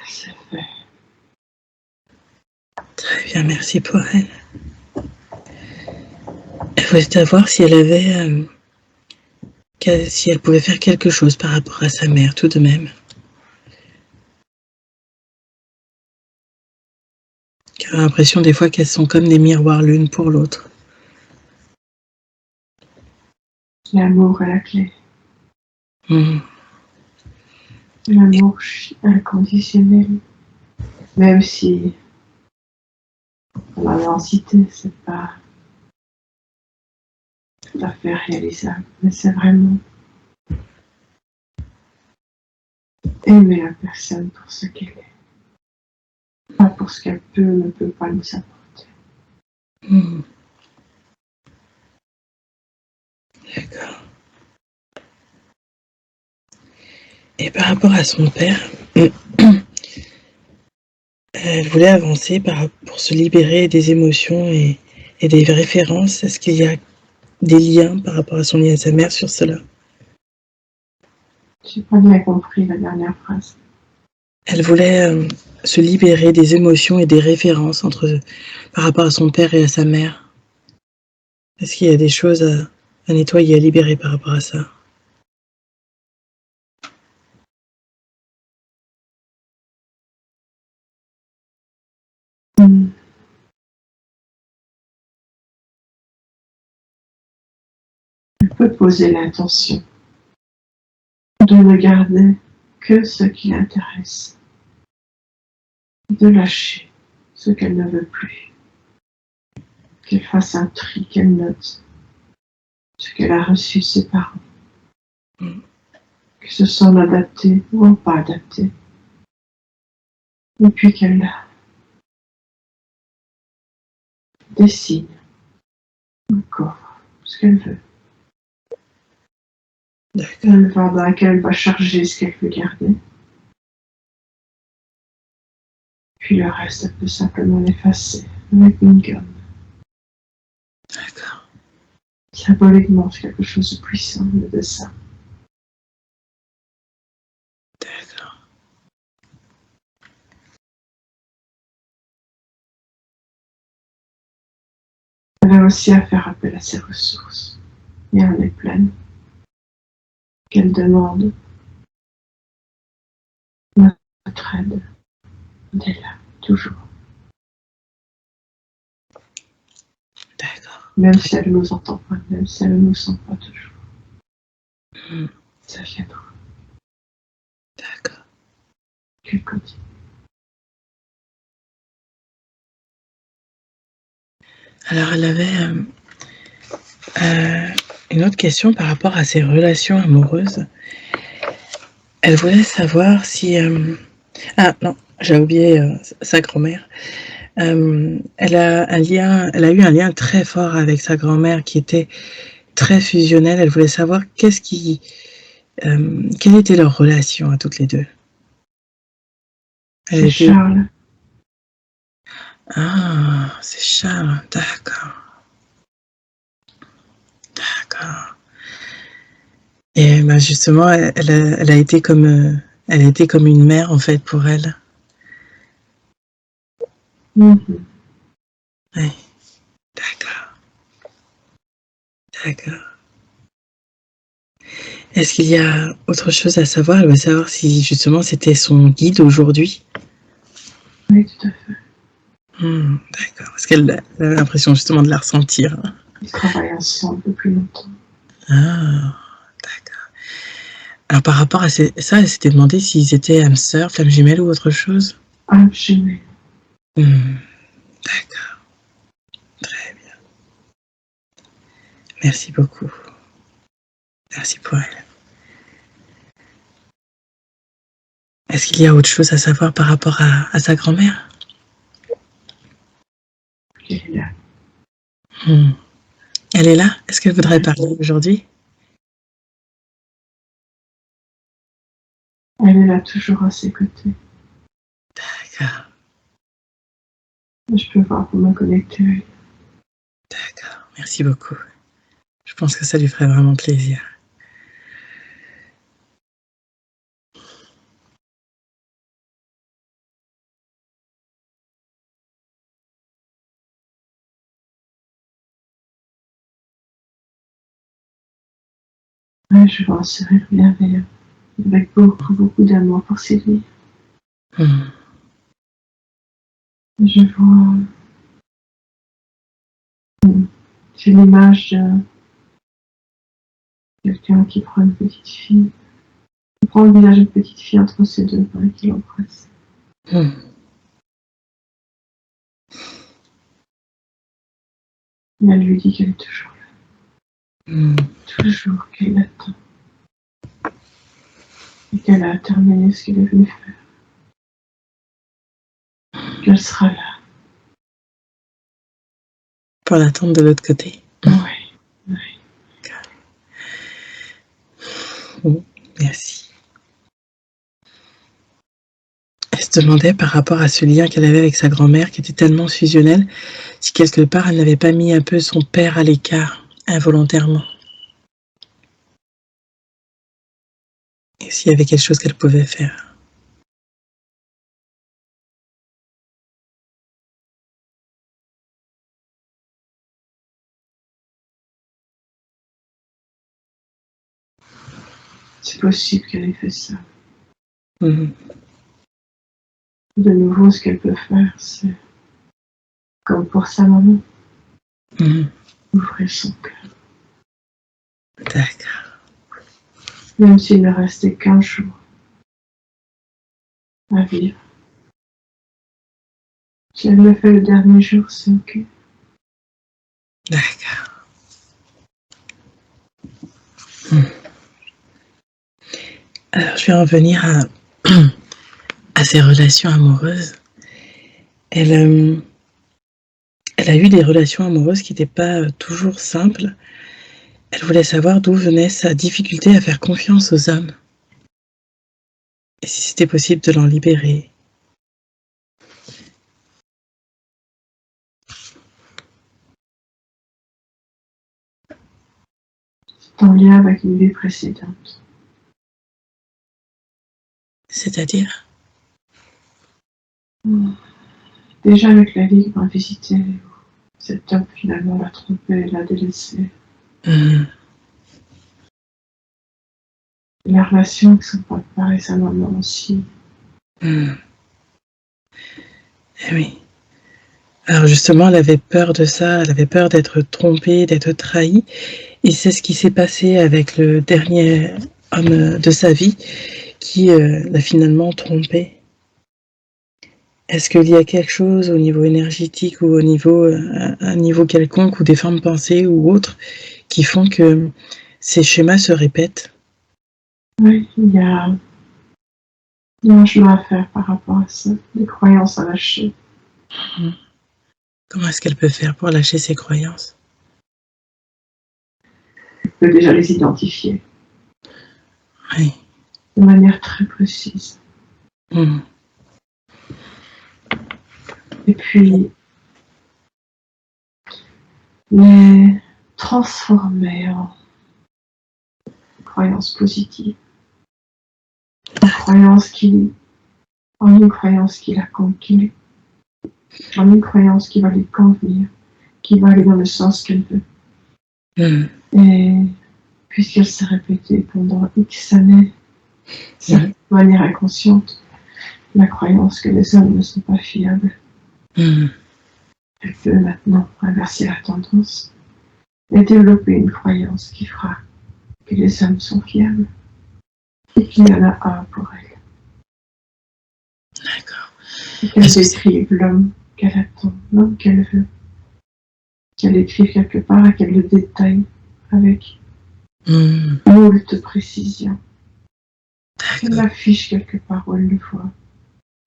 S1: C'est fait.
S2: Très bien, merci pour elle. Elle voulait savoir si elle avait, si elle pouvait faire quelque chose par rapport à sa mère, tout de même. Car j'ai l'impression des fois qu'elles sont comme des miroirs l'une pour l'autre.
S1: L'amour est la clé.
S2: Mmh.
S1: L'amour inconditionnel. Même si la densité, c'est pas tout à fait réalisable. Mais c'est vraiment aimer la personne pour ce qu'elle est. Pas pour ce qu'elle peut ou ne peut pas nous apporter.
S2: Mmh. D'accord. Et par rapport à son père, elle voulait avancer pour se libérer des émotions et des références. Est-ce qu'il y a des liens par rapport à son lien à sa mère sur cela?
S1: J'ai pas bien compris la dernière phrase.
S2: Elle voulait se libérer des émotions et des références par rapport à son père et à sa mère. Est-ce qu'il y a des choses à nettoyer, à libérer par rapport à ça?
S1: Elle peut poser l'intention de ne garder que ce qui l'intéresse, de lâcher ce qu'elle ne veut plus, qu'elle fasse un tri, qu'elle note ce qu'elle a reçu de ses parents, que ce soit adapté ou pas adapté, et puis qu'elle décide encore ce qu'elle veut. Dans laquelle elle va charger ce qu'elle veut garder. Puis le reste, elle peut simplement l'effacer avec une gomme.
S2: D'accord.
S1: Symboliquement, c'est quelque chose de puissant, de ça.
S2: D'accord.
S1: Elle a aussi à faire appel à ses ressources. Et elle en est pleine. Qu'elle demande notre aide. On est là, toujours.
S2: D'accord.
S1: Même si elle ne nous entend pas, même si elle ne nous sent pas toujours. Ça viendra.
S2: D'accord.
S1: Qu'elle continue.
S2: Alors, elle avait une autre question par rapport à ses relations amoureuses. Elle voulait savoir si... Ah non, j'ai oublié sa grand-mère. Elle a eu un lien très fort avec sa grand-mère qui était très fusionnel. Elle voulait savoir quelle était leur relation à toutes les deux. Elle
S1: C'est
S2: était...
S1: Charles.
S2: Ah, c'est Charles, d'accord. D'accord. Et ben justement, elle a été comme, elle a été comme une mère en fait pour elle.
S1: Mhm.
S2: Oui, d'accord, d'accord. Est-ce qu'il y a autre chose à savoir? Elle veut savoir si justement c'était son guide aujourd'hui.
S1: Oui, tout à fait.
S2: D'accord. Parce qu'elle avait l'impression justement de la ressentir.
S1: Ils travaillent ensemble depuis longtemps.
S2: Ah, d'accord. Alors par rapport à ça, elle s'était demandé s'ils étaient âmes sœurs, flammes jumelles ou autre chose.
S1: Âme jumelle.
S2: D'accord. Très bien. Merci beaucoup. Merci pour elle. Est-ce qu'il y a autre chose à savoir par rapport à sa grand-mère?
S1: Elle est là.
S2: Elle est là? Est-ce qu'elle voudrait parler aujourd'hui?
S1: Elle est là toujours à ses côtés.
S2: D'accord.
S1: Je peux voir pour me connecter à elle.
S2: D'accord. Merci beaucoup. Je pense que ça lui ferait vraiment plaisir.
S1: Ouais, je vois un sourire bienveillant, avec beaucoup, beaucoup d'amour pour Sylvie. Je vois... J'ai l'image de quelqu'un qui prend une petite fille, qui prend le visage d'une petite fille entre ses deux bras et qui l'embrasse. Et elle lui dit qu'elle est toujours là. Toujours qu'elle l'attend. Et qu'elle a terminé ce qu'elle est venue faire. Qu'elle sera là.
S2: Pour l'attendre de l'autre côté.
S1: Oui, oui.
S2: Merci. Elle se demandait par rapport à ce lien qu'elle avait avec sa grand-mère qui était tellement fusionnel, si quelque part elle n'avait pas mis un peu son père à l'écart, involontairement. Et s'il y avait quelque chose qu'elle pouvait faire.
S1: C'est possible qu'elle ait fait ça.
S2: De
S1: nouveau, ce qu'elle peut faire, c'est comme pour sa maman. Ouvrir son cœur.
S2: D'accord.
S1: Même s'il ne restait qu'un jour à vivre. Si elle le fait le dernier jour, c'est ok.
S2: D'accord. Alors, je vais revenir à ses relations amoureuses. Elle a eu des relations amoureuses qui n'étaient pas toujours simples. Elle voulait savoir d'où venait sa difficulté à faire confiance aux hommes. Et si c'était possible de l'en libérer.
S1: C'est en lien avec une vie précédente.
S2: C'est-à-dire?
S1: Déjà avec la vie qu'on a visitée, cet homme finalement l'a trompée, l'a délaissée. La relation avec son papa et sa maman aussi.
S2: Eh oui. Alors justement, elle avait peur de ça, elle avait peur d'être trompée, d'être trahie. Et c'est ce qui s'est passé avec le dernier homme de sa vie qui l'a finalement trompée. Est-ce qu'il y a quelque chose au niveau énergétique ou au niveau, un niveau quelconque ou des formes pensées ou autres qui font que ces schémas se répètent?
S1: Oui, il y a un chemin à faire par rapport à ça, des croyances à lâcher.
S2: Comment est-ce qu'elle peut faire pour lâcher ses croyances?
S1: Elle peut déjà les identifier.
S2: Oui.
S1: De manière très précise. Et puis, les transformer en croyances positives, en une croyance qui en une croyance qui va lui convenir, qui va aller dans le sens qu'elle veut. Et puisqu'elle s'est répétée pendant X années, de manière inconsciente, la croyance que les hommes ne sont pas fiables, elle peut maintenant inverser la tendance et développer une croyance qui fera que les hommes sont fiables et qu'il y en a un pour elle.
S2: D'accord.
S1: Et qu'elle décrive l'homme qu'elle attend, l'homme qu'elle veut. Qu'elle écrive quelque part et qu'elle le détaille avec moult précision. Qu'elle l'affiche quelque part où elle le voit.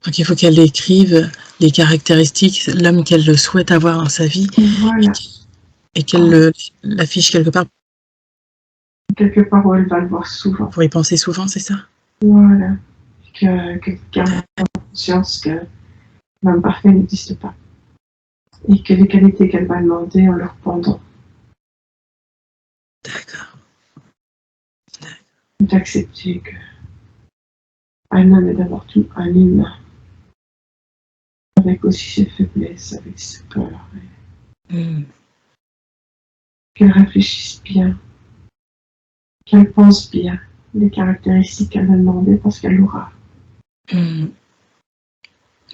S2: Donc il faut qu'elle écrive les caractéristiques, l'homme qu'elle souhaite avoir dans sa vie.
S1: Voilà.
S2: Et qu'elle l'affiche quelque part.
S1: Quelque part où elle va le voir souvent.
S2: Pour y penser souvent, c'est ça?
S1: Voilà. Qu'elle garde conscience que l'homme parfait n'existe pas. Et que les qualités qu'elle va demander en leur pendant.
S2: D'accord.
S1: D'accepter que un homme est d'abord tout un humain. Avec aussi ses faiblesses, avec ses peurs. Qu'elle réfléchisse bien. Qu'elle pense bien les caractéristiques qu'elle va demander parce qu'elle l'aura.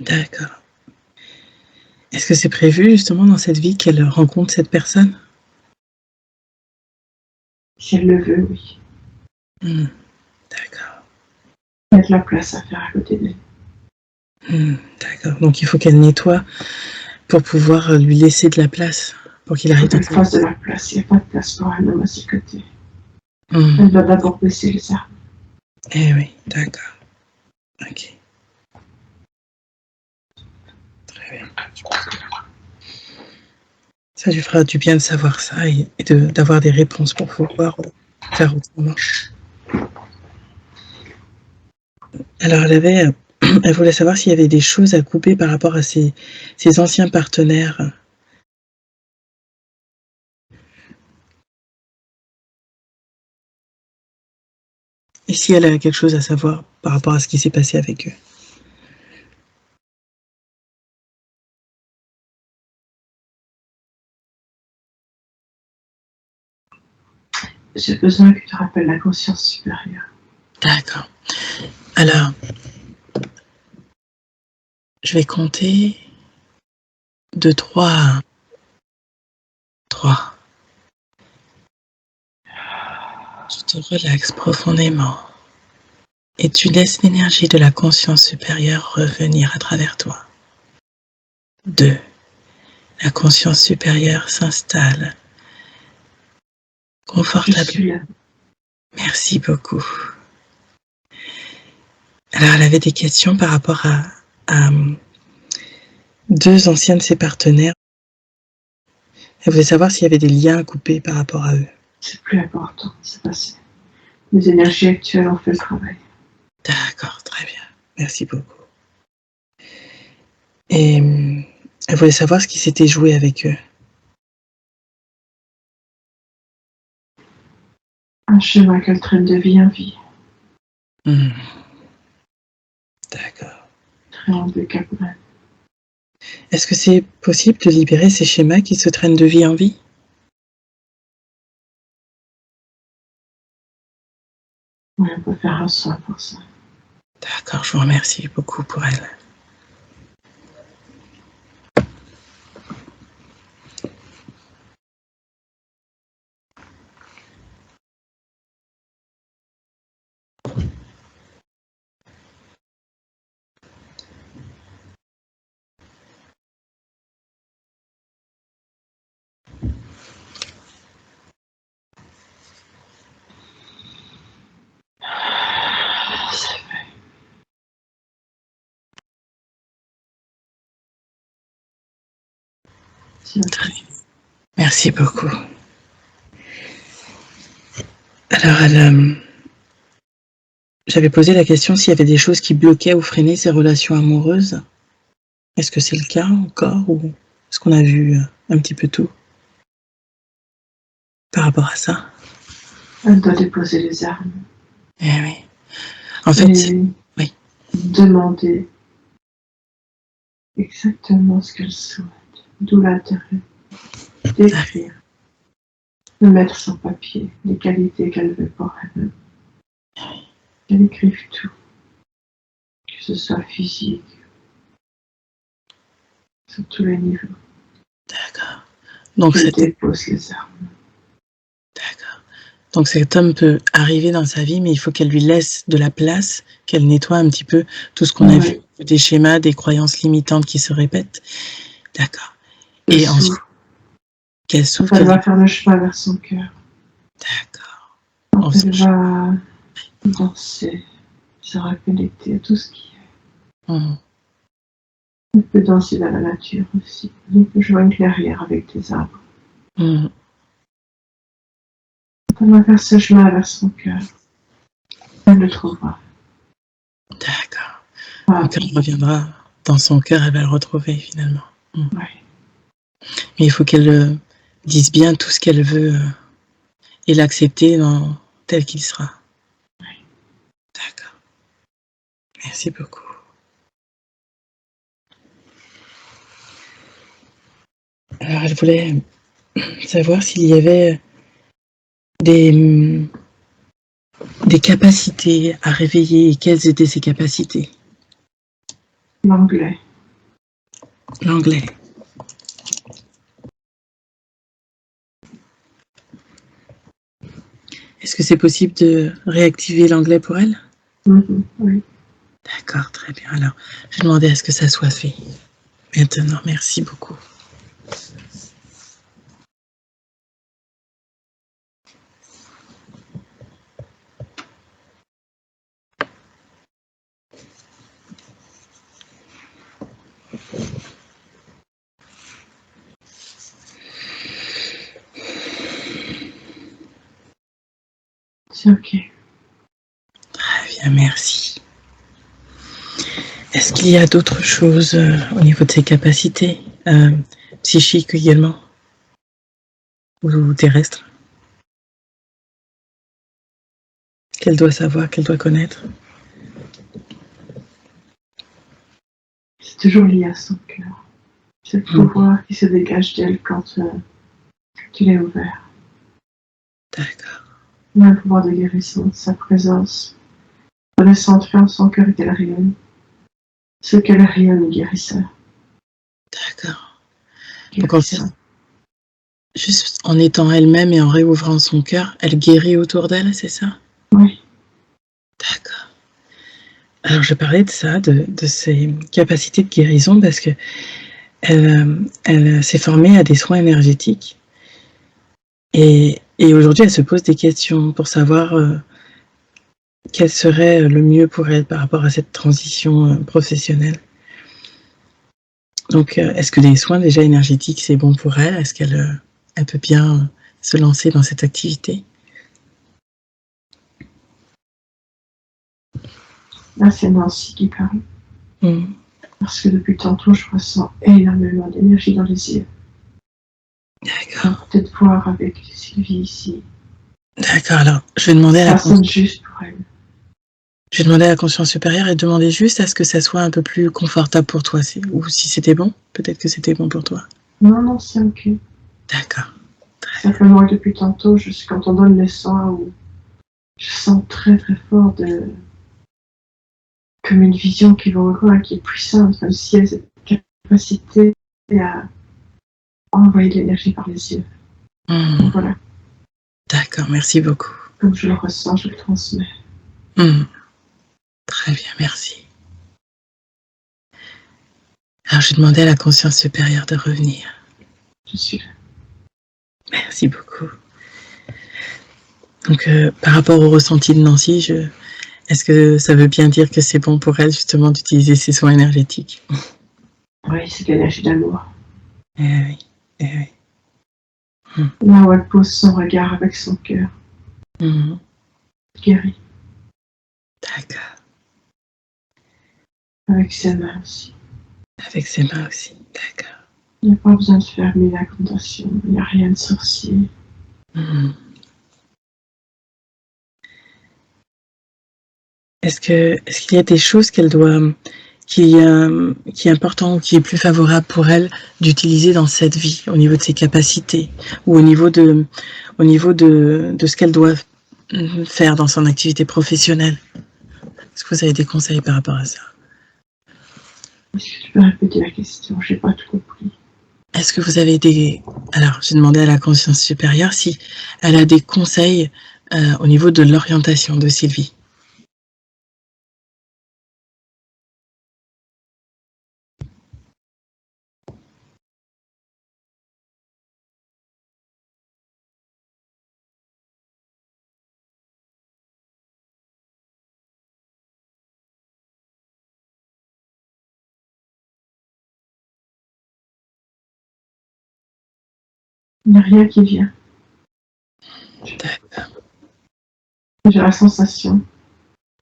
S2: D'accord. Est-ce que c'est prévu justement dans cette vie qu'elle rencontre cette personne?
S1: Si elle le veut, oui.
S2: D'accord.
S1: Il y a de la place à faire à côté d'elle.
S2: D'accord. Donc il faut qu'elle nettoie pour pouvoir lui laisser de la place, pour qu'il arrive.
S1: Il faut qu'elle fasse de la place. Il n'y a pas de place pour un homme à ses côtés. Elle doit d'abord baisser les armes.
S2: Eh oui, d'accord. Ok. Très bien. Ça lui fera du bien de savoir ça et d'avoir des réponses pour pouvoir faire autrement. Alors elle voulait savoir s'il y avait des choses à couper par rapport à ses anciens partenaires. Et si elle a quelque chose à savoir par rapport à ce qui s'est passé avec eux.
S1: J'ai besoin que tu te rappelles la conscience supérieure.
S2: D'accord. Alors, je vais compter de 3 à 3. Tu te relaxes profondément et tu laisses l'énergie de la conscience supérieure revenir à travers toi. 2. La conscience supérieure s'installe confortablement. Merci beaucoup. Alors, elle avait des questions par rapport à 2 anciens de ses partenaires. Elle voulait savoir s'il y avait des liens à couper par rapport à eux.
S1: C'est plus important, c'est passé. Les énergies actuelles ont fait le travail.
S2: D'accord, très bien. Merci beaucoup. Et elle voulait savoir ce qui s'était joué avec eux.
S1: Un chemin qu'elle traîne de vie en vie.
S2: D'accord.
S1: Triangle Caporal.
S2: Est-ce que c'est possible de libérer ces schémas qui se traînent de vie en vie?
S1: Oui, on peut faire un soin pour ça.
S2: D'accord, je vous remercie beaucoup pour elle. Très bien. Merci beaucoup. Alors, j'avais posé la question s'il y avait des choses qui bloquaient ou freinaient ses relations amoureuses. Est-ce que c'est le cas encore ou est-ce qu'on a vu un petit peu tout par rapport à ça?
S1: Elle doit déposer les armes.
S2: Eh oui. En fait, oui.
S1: Demander exactement ce qu'elle souhaite. D'où l'intérêt d'écrire, de mettre sur papier les qualités qu'elle veut pour elle-même. Qu'elle écrive tout, que ce soit physique, sur tous les niveaux.
S2: D'accord. Donc
S1: qu'elle dépose les armes.
S2: D'accord. Donc cet homme peut arriver dans sa vie, mais il faut qu'elle lui laisse de la place, qu'elle nettoie un petit peu tout ce qu'on a vu, des schémas, des croyances limitantes qui se répètent. D'accord. Et ensuite, qu'elle s'ouvre.
S1: Elle va faire le chemin vers son cœur.
S2: D'accord.
S1: Quand elle va danser, se reconnecter à tout ce qui est. Elle peut danser dans la nature aussi. Elle peut jouer une clairière avec des arbres. Quand elle va faire ce chemin vers son cœur, elle le trouvera.
S2: D'accord. Donc elle reviendra dans son cœur, elle va le retrouver finalement.
S1: Oui.
S2: Mais il faut qu'elle dise bien tout ce qu'elle veut et l'accepter tel qu'il sera.
S1: Oui.
S2: D'accord. Merci beaucoup. Alors elle voulait savoir s'il y avait des capacités à réveiller et quelles étaient ces capacités.
S1: L'anglais.
S2: L'anglais. Est-ce que c'est possible de réactiver l'anglais pour elle?
S1: Oui.
S2: D'accord, très bien. Alors, je vais demander à ce que ça soit fait. Maintenant, merci beaucoup.
S1: C'est ok.
S2: Très bien, merci. Est-ce qu'il y a d'autres choses au niveau de ses capacités psychiques également? Ou terrestres? Qu'elle doit savoir, qu'elle doit connaître?
S1: C'est toujours lié à son cœur. C'est le pouvoir qui se dégage d'elle quand tu l'as ouvert.
S2: D'accord.
S1: Un pouvoir de guérison, sa présence. De centrer en son cœur et qu'elle rayonne. Ce qu'elle rayonne est guérisseur.
S2: D'accord. Donc en fait, juste en étant elle-même et en réouvrant son cœur, elle guérit autour d'elle, c'est ça?
S1: Oui.
S2: D'accord. Alors je parlais de ça, de ses capacités de guérison parce que elle s'est formée à des soins énergétiques et aujourd'hui elle se pose des questions pour savoir quel serait le mieux pour elle par rapport à cette transition professionnelle. Donc est-ce que les soins déjà énergétiques c'est bon pour elle? Est-ce qu'elle peut bien se lancer dans cette activité?
S1: Là c'est Nancy qui parle. Parce que depuis tantôt je ressens énormément d'énergie dans les yeux.
S2: D'accord.
S1: Peut-être voir avec Sylvie ici.
S2: D'accord, alors je vais demander à la
S1: conscience juste pour elle.
S2: Je vais demander à la conscience supérieure et demander juste à ce que ça soit un peu plus confortable pour toi, ou si c'était bon, peut-être que c'était bon pour toi.
S1: Non, c'est ok.
S2: D'accord.
S1: Simplement depuis tantôt, quand on donne les soins, je sens très très fort comme une vision qui va au loin, qui est puissante, comme si elle a cette capacité à envoyer de l'énergie par les yeux. Donc voilà.
S2: D'accord, merci beaucoup.
S1: Comme je le ressens, je le transmets.
S2: Très bien, merci. Alors je vais demander à la conscience supérieure de revenir.
S1: Je suis là.
S2: Merci beaucoup. Donc par rapport au ressenti de Nancy, est-ce que ça veut bien dire que c'est bon pour elle justement d'utiliser ces soins énergétiques?
S1: Oui, c'est l'énergie d'amour.
S2: Oui,
S1: Là où elle pose son regard avec son cœur. Guérie.
S2: D'accord.
S1: Avec ses mains aussi.
S2: Avec ses mains aussi, d'accord.
S1: Il n'y a pas besoin de faire mille incantations, il n'y a rien de sorcier.
S2: Mmh. Est-ce qu'il y a des choses qu'elle doit qui est important, qui est plus favorable pour elle d'utiliser dans cette vie, au niveau de ses capacités ou au niveau de ce qu'elle doit faire dans son activité professionnelle? Est-ce que vous avez des conseils par rapport à ça?
S1: Est-ce que tu peux répéter la question? J'ai pas tout compris.
S2: Est-ce que vous avez des... Alors, j'ai demandé à la conscience supérieure si elle a des conseils au niveau de l'orientation de Sylvie.
S1: Il n'y a rien qui vient.
S2: D'accord.
S1: J'ai la sensation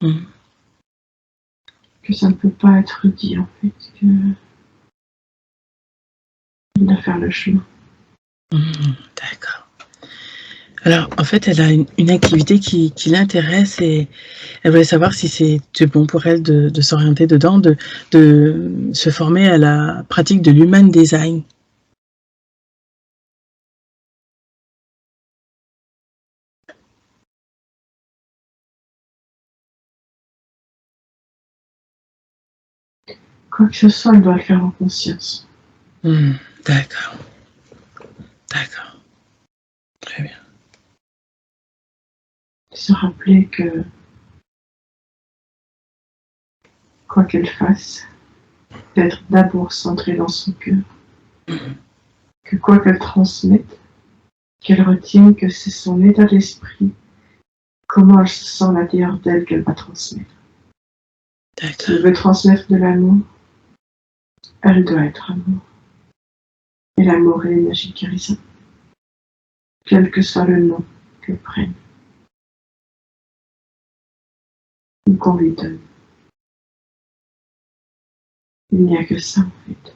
S1: que ça ne peut pas être dit, en fait, que il doit faire le chemin.
S2: D'accord. Alors, en fait, elle a une activité qui l'intéresse et elle voulait savoir si c'est bon pour elle de s'orienter dedans, de se former à la pratique de l'human design.
S1: Quoi que ce soit, elle doit le faire en conscience.
S2: D'accord. D'accord. Très bien.
S1: Se rappeler que quoi qu'elle fasse, d'être d'abord centrée dans son cœur. Que quoi qu'elle transmette, qu'elle retienne que c'est son état d'esprit, comment elle se sent à l'intérieur d'elle qu'elle va transmettre. Si elle veut transmettre de l'amour, elle doit être amour. Et l'amour est l'énergie guérissante, quel que soit le nom qu'elle prenne ou qu'on lui donne. Il n'y a que ça en fait,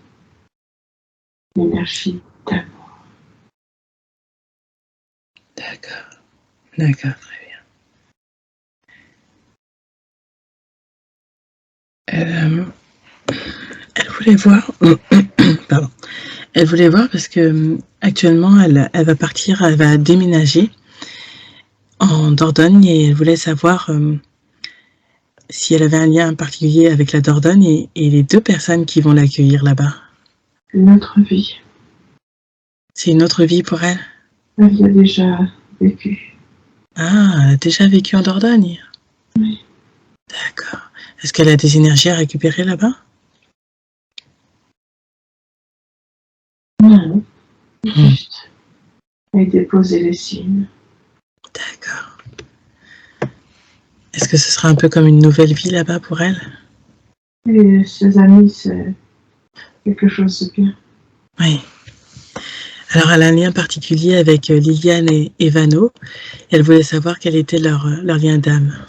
S1: l'énergie d'amour.
S2: D'accord. D'accord, très bien. Elle voulait voir... Pardon. Elle voulait voir parce que actuellement, elle va partir, elle va déménager en Dordogne et elle voulait savoir si elle avait un lien particulier avec la Dordogne et les deux personnes qui vont l'accueillir là-bas.
S1: Une autre vie.
S2: C'est une autre vie pour elle?
S1: Elle y a déjà vécu.
S2: Ah, elle a déjà vécu en Dordogne?
S1: Oui.
S2: D'accord. Est-ce qu'elle a des énergies à récupérer là-bas?
S1: Non, juste et déposer les signes.
S2: D'accord. Est-ce que ce sera un peu comme une nouvelle vie là-bas pour elle?
S1: Et ses amis, c'est quelque chose de bien.
S2: Oui. Alors, elle a un lien particulier avec Liliane et Evano. Et elle voulait savoir quel était leur lien d'âme.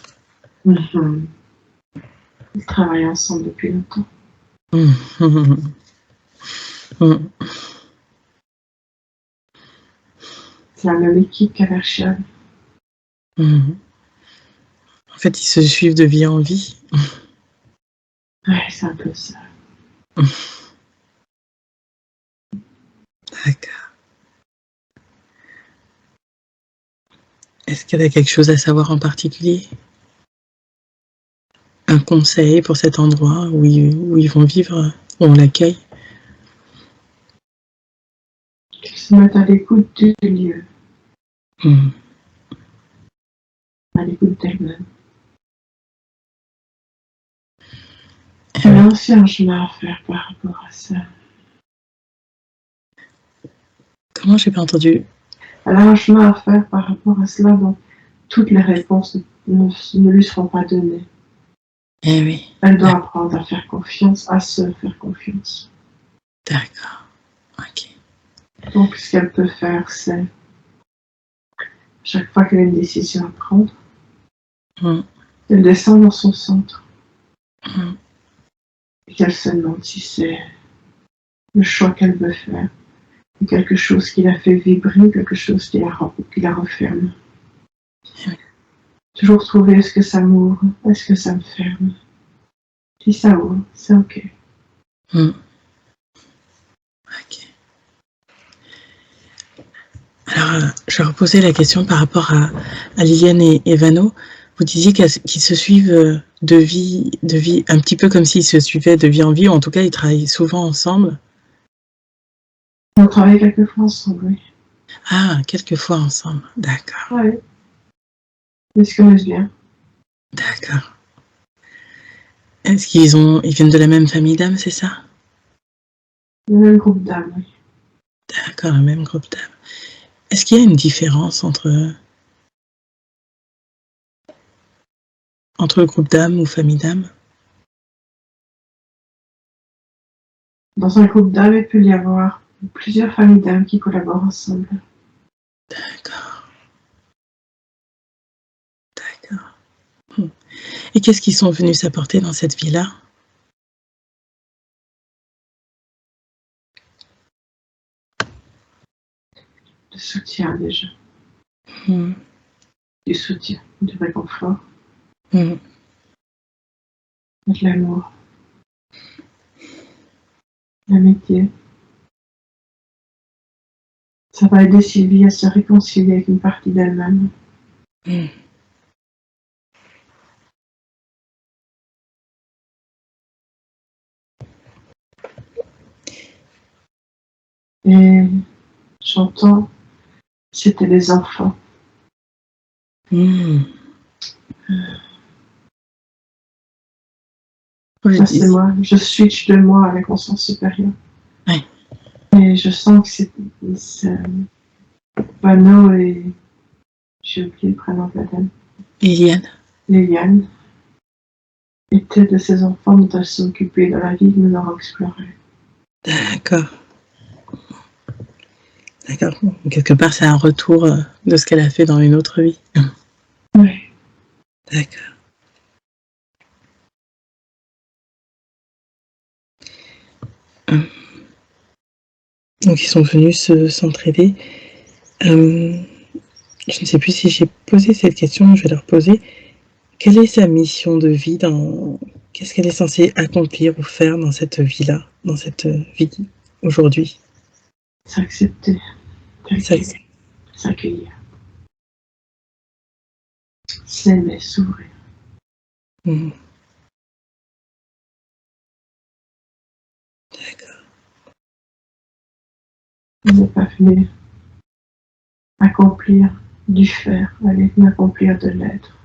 S1: Ils travaillent ensemble depuis longtemps. C'est la même équipe qu'à Verchial.
S2: En fait, ils se suivent de vie en vie.
S1: Ouais, c'est un peu ça.
S2: D'accord. Est-ce qu'elle a quelque chose à savoir en particulier? Un conseil pour cet endroit où ils vont vivre, où on l'accueille?
S1: Qu'ils se mettent à l'écoute du lieu. À l'écoute d'elle-même. Elle a aussi un chemin à faire par rapport à ça.
S2: Comment? J'ai pas entendu.
S1: Elle a un chemin à faire par rapport à cela, donc toutes les réponses ne lui seront pas données.
S2: Eh oui.
S1: Elle doit apprendre à faire confiance, à se faire confiance.
S2: D'accord. Ok.
S1: Donc, ce qu'elle peut faire, c'est chaque fois qu'elle a une décision à prendre, elle descend dans son centre et qu'elle se demande si c'est le choix qu'elle veut faire. Et quelque chose qui la fait vibrer, quelque chose qui la referme. Toujours trouver est-ce que ça m'ouvre, est-ce que ça me ferme. Si ça ouvre, c'est ok.
S2: Ok. Alors, je reposais la question par rapport à Liliane et Vano. Vous disiez qu'ils se suivent de vie, un petit peu comme s'ils se suivaient de vie en vie, ou en tout cas, ils travaillent souvent ensemble.
S1: On travaille quelquefois ensemble, oui.
S2: Ah, quelquefois ensemble, d'accord.
S1: Oui. Ils se connaissent bien.
S2: D'accord. Est-ce ils viennent de la même famille d'âmes, c'est ça?
S1: Le même groupe d'âmes, oui.
S2: D'accord, le même groupe d'âmes. Est-ce qu'il y a une différence entre le groupe d'âmes ou famille d'âmes?
S1: Dans un groupe d'âmes, il peut y avoir plusieurs familles d'âmes qui collaborent ensemble.
S2: D'accord. D'accord. Et qu'est-ce qu'ils sont venus s'apporter dans cette vie-là?
S1: Du soutien déjà. Du soutien, du réconfort. De l'amour. L'amitié. Ça va aider Sylvie à se réconcilier avec une partie d'elle-même. Et j'entends, c'était les enfants. Ça, c'est moi. Je switch de moi avec mon sens supérieur.
S2: Oui.
S1: Et je sens que c'est Vano et j'ai oublié le prénom de la dame. Liliane était de ces enfants dont elle s'est occupée dans la vie de leur explorer.
S2: D'accord. D'accord. Quelque part, c'est un retour de ce qu'elle a fait dans une autre vie.
S1: Oui.
S2: D'accord. Donc, ils sont venus s'entraider. Je ne sais plus si j'ai posé cette question, je vais leur poser. Quelle est sa mission de vie qu'est-ce qu'elle est censée accomplir ou faire dans cette vie-là, dans cette vie aujourd'hui?
S1: S'accepter, s'accueillir, s'aimer, s'ouvrir.
S2: D'accord.
S1: Elle n'est pas venue accomplir du faire, elle est venue accomplir de l'être.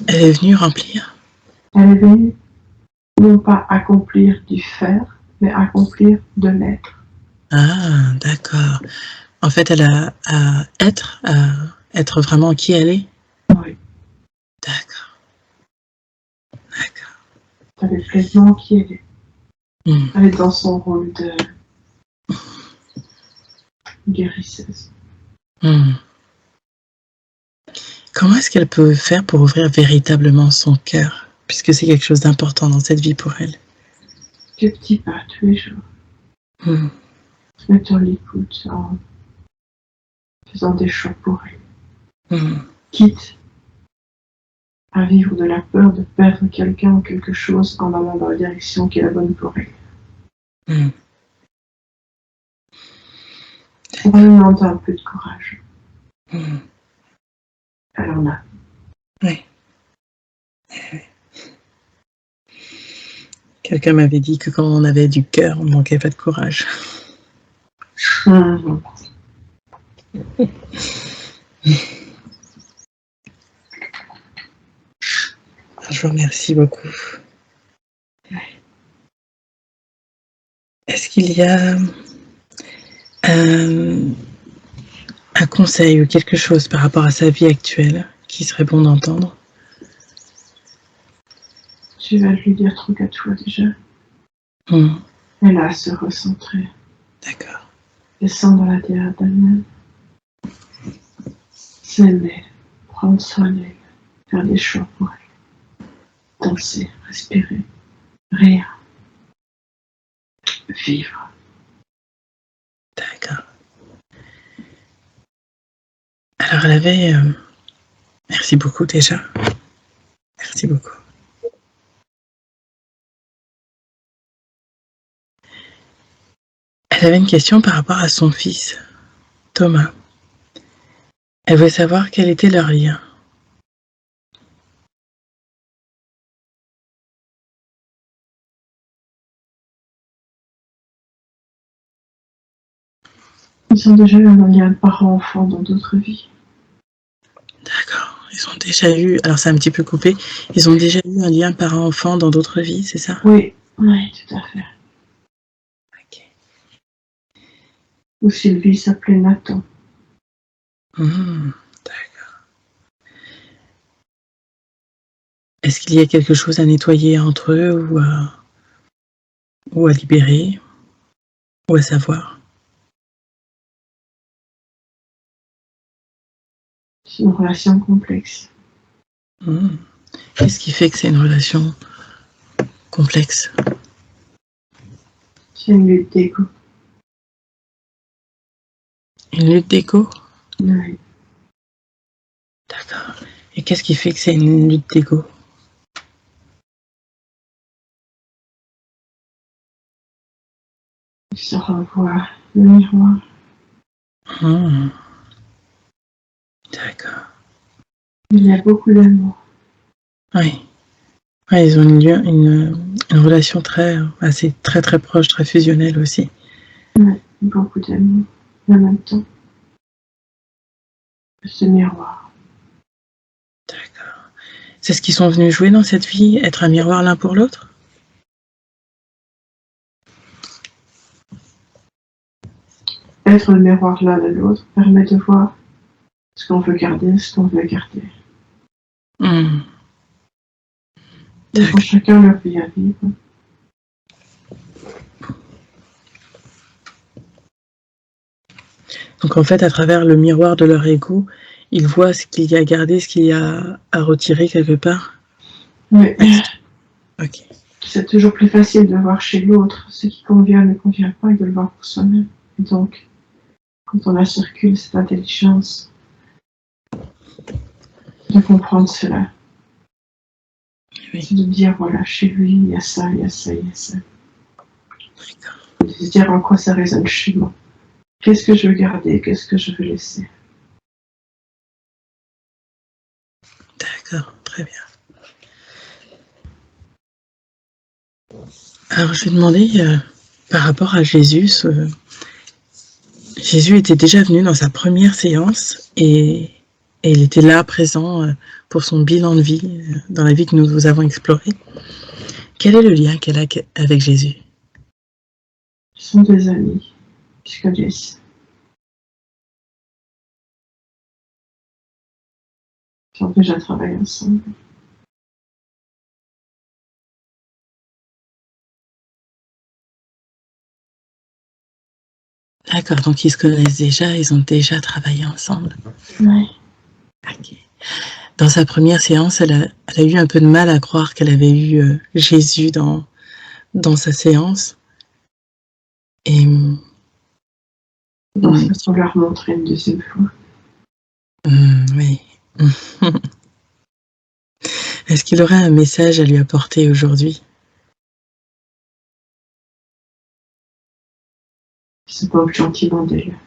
S2: Elle est venue remplir?
S1: Elle est venue non pas accomplir du faire, mais accomplir de l'être.
S2: Ah, d'accord. En fait, elle a à être vraiment qui elle est?
S1: Oui.
S2: D'accord. D'accord.
S1: Elle est pleinement qui elle est. Elle est dans son rôle de guérisseuse.
S2: Comment est-ce qu'elle peut faire pour ouvrir véritablement son cœur, puisque c'est quelque chose d'important dans cette vie pour elle?
S1: Des petits pas tous les jours. Se mettre en l'écoute, en faisant des choix pour elle. Quitte à vivre de la peur de perdre quelqu'un ou quelque chose en allant dans la direction qui est la bonne pour elle. On va lui demander un peu de courage. Elle en a.
S2: Oui. Quelqu'un m'avait dit que quand on avait du cœur, on ne manquait pas de courage. Je vous remercie beaucoup. Est-ce qu'il y a un conseil ou quelque chose par rapport à sa vie actuelle qui serait bon d'entendre?
S1: Je vais lui dire 3-4 fois déjà. Elle a à se recentrer.
S2: D'accord.
S1: Descendre dans la terre d'elle-même. S'aimer, prendre soin d'elle, faire des choix pour elle. Danser, respirer, rire. vivre.
S2: D'accord. Alors elle avait... Merci beaucoup déjà. Merci beaucoup. Elle avait une question par rapport à son fils, Thomas. Elle voulait savoir quel était leur lien.
S1: Ils ont déjà eu un lien de parent-enfant dans d'autres vies.
S2: D'accord. Ils ont déjà eu... Alors c'est un petit peu coupé. Ils ont déjà eu un lien parent-enfant dans d'autres vies, c'est ça?
S1: Oui, oui, tout à fait.
S2: Ok.
S1: Ou Sylvie s'appelait Nathan.
S2: D'accord. Est-ce qu'il y a quelque chose à nettoyer entre eux ou à libérer ou à savoir?
S1: C'est une relation complexe.
S2: Qu'est-ce qui fait que c'est une relation complexe?
S1: C'est une lutte d'ego.
S2: Une lutte d'ego?
S1: Oui.
S2: D'accord. Et qu'est-ce qui fait que c'est une lutte d'ego?
S1: Il se revoit le miroir.
S2: D'accord.
S1: Il y a beaucoup d'amour.
S2: Oui. Ouais, ils ont une relation assez très très proche, très fusionnelle aussi.
S1: Oui, beaucoup d'amour. Et en même temps, ce miroir.
S2: D'accord. C'est ce qu'ils sont venus jouer dans cette vie, être un miroir l'un pour l'autre?
S1: Être le miroir l'un de l'autre permet de voir ce qu'on veut garder, ce qu'on veut garder. Ils ont chacun leur vie à vivre.
S2: Donc en fait, à travers le miroir de leur ego, ils voient ce qu'il y a à garder, ce qu'il y a à retirer quelque part.
S1: Mais
S2: ok.
S1: C'est toujours plus facile de voir chez l'autre ce qui convient ne convient pas et de le voir pour soi-même. Et donc, quand on a circulé cette intelligence, de comprendre cela,
S2: Oui.
S1: c'est de dire voilà, chez lui, il y a ça, il y a ça, il y a ça.
S2: D'accord.
S1: De se dire en quoi ça résonne chez moi. Qu'est-ce que je veux garder, qu'est-ce que je veux laisser.
S2: D'accord, très bien. Alors je vais demander par rapport à Jésus, Jésus était déjà venu dans sa première séance et il était là, présent pour son bilan de vie, dans la vie que nous avons explorée. Quel est le lien qu'elle a avec Jésus?
S1: Ils sont des amis, ils se connaissent. Ils ont déjà travaillé ensemble.
S2: D'accord, donc ils se connaissent déjà, ils ont déjà travaillé ensemble.
S1: Oui.
S2: Okay. Dans sa première séance, elle a eu un peu de mal à croire qu'elle avait eu Jésus dans sa séance. Et
S1: Donc, il faut leur montrer une deuxième fois.
S2: Oui. Est-ce qu'il aurait un message à lui apporter aujourd'hui?
S1: C'est pas gentiment d'elle.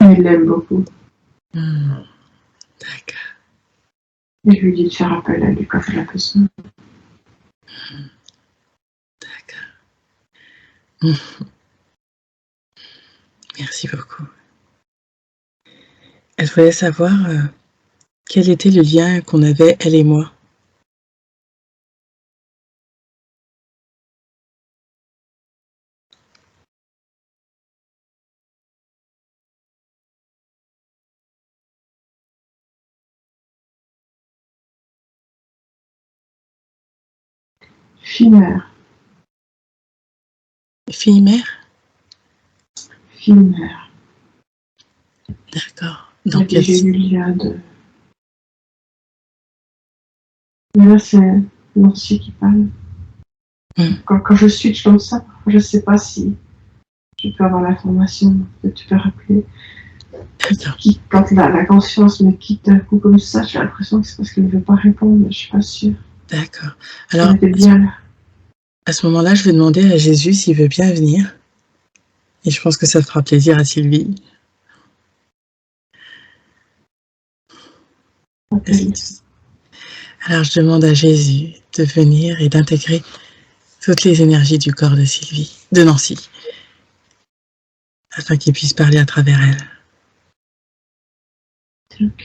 S1: Il l'aime beaucoup.
S2: D'accord.
S1: Et je lui dis de faire appel à lui quand elle a besoin.
S2: D'accord. Merci beaucoup. Elle voulait savoir quel était le lien qu'on avait, elle et moi.
S1: Fille-mère.
S2: Fille-mère?
S1: Fille-mère.
S2: D'accord. Donc
S1: j'ai eu le lien de Mais là, c'est Nancy qui parle. Quand je switch comme ça, je ne sais pas si je peux avoir l'information, peut-être tu peux rappeler. Quand la conscience me quitte d'un coup comme ça, j'ai l'impression que c'est parce qu'elle ne veut pas répondre, mais je ne suis pas sûre.
S2: D'accord. Alors,
S1: elle était bien là.
S2: À ce moment-là, je vais demander à Jésus s'il veut bien venir. Et je pense que ça fera plaisir à Sylvie. Alors, je demande à Jésus de venir et d'intégrer toutes les énergies du corps de Sylvie, de Nancy, afin qu'il puisse parler à travers elle.
S1: Ok.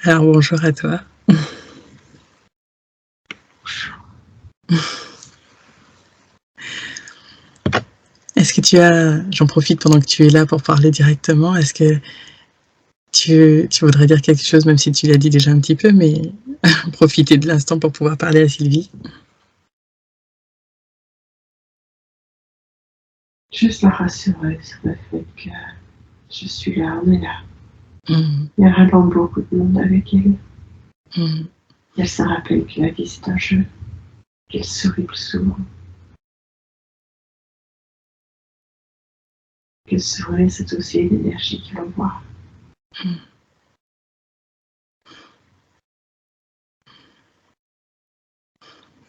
S2: Alors, bonjour à toi. Est-ce que tu as, j'en profite pendant que tu es là pour parler directement, est-ce que tu voudrais dire quelque chose, même si tu l'as dit déjà un petit peu, mais profiter de l'instant pour pouvoir parler à Sylvie?
S1: Juste la rassurer sur le fait que je suis là, on est là.
S2: Il
S1: y a vraiment beaucoup de monde avec elle.
S2: Et
S1: elle se rappelle que la vie c'est un jeu, qu'elle sourit plus souvent. Qu'elle sourit, c'est aussi une énergie qu'elle envoie.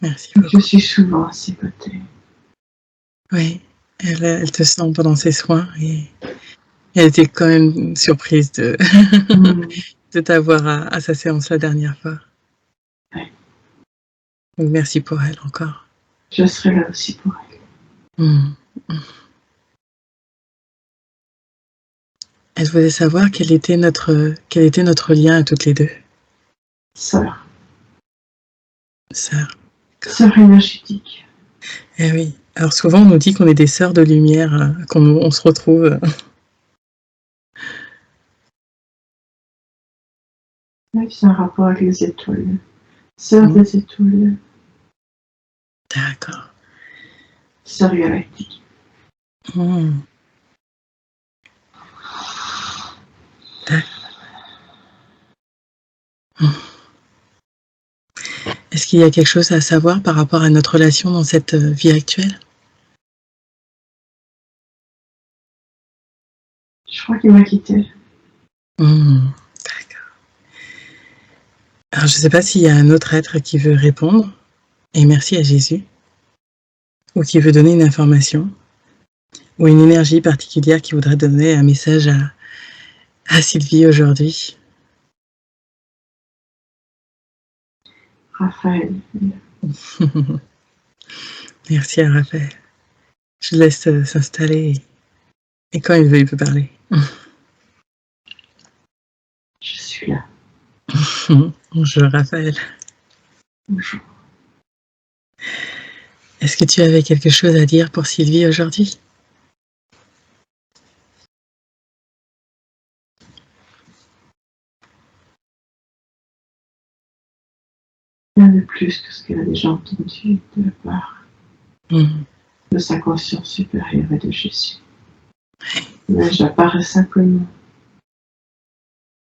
S2: Merci beaucoup.
S1: Je suis souvent à ses côtés.
S2: Oui, elle te sent pendant ses soins et elle était quand même surprise de, de t'avoir à sa séance la dernière fois.
S1: Oui.
S2: Donc merci pour elle encore.
S1: Je serai là aussi pour elle.
S2: Elle voulait savoir quel était notre lien à toutes les deux.
S1: Sœur.
S2: Sœur.
S1: Sœur énergétique.
S2: Eh oui. Alors souvent on nous dit qu'on est des sœurs de lumière, on se retrouve.
S1: Oui, c'est un rapport avec les étoiles. Sœur des étoiles.
S2: D'accord.
S1: Sœur galactique.
S2: Est-ce qu'il y a quelque chose à savoir par rapport à notre relation dans cette vie actuelle?
S1: Je crois qu'il m'a quitté.
S2: D'accord. Alors je ne sais pas s'il y a un autre être qui veut répondre, et merci à Jésus, ou qui veut donner une information, ou une énergie particulière qui voudrait donner un message à Sylvie aujourd'hui.
S1: Raphaël.
S2: Merci à Raphaël. Je laisse s'installer et quand il veut, il peut parler.
S1: Je suis là.
S2: Bonjour Raphaël.
S1: Bonjour.
S2: Est-ce que tu avais quelque chose à dire pour Sylvie aujourd'hui?
S1: Rien de plus que ce qu'elle a déjà entendu de la part de sa conscience supérieure et de Jésus. Mais j'apparais simplement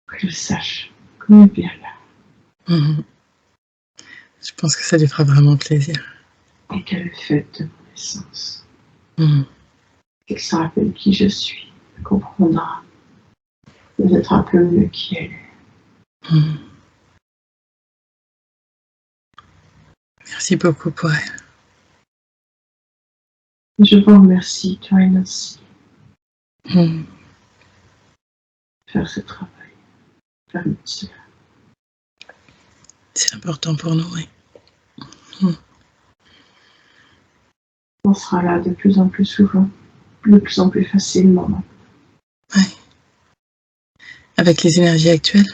S1: qu'elle sache qu'on est bien là.
S2: Je pense que ça lui fera vraiment plaisir.
S1: Et qu'elle est faite de mon essence. Qu'elle se rappelle qui je suis, elle comprendra peut-être un peu mieux qui elle est.
S2: Merci beaucoup pour elle.
S1: Je vous remercie, toi et Nancy, faire ce travail, permettre cela.
S2: C'est important pour nous, oui.
S1: On sera là de plus en plus souvent, de plus en plus facilement.
S2: Oui. Avec les énergies actuelles?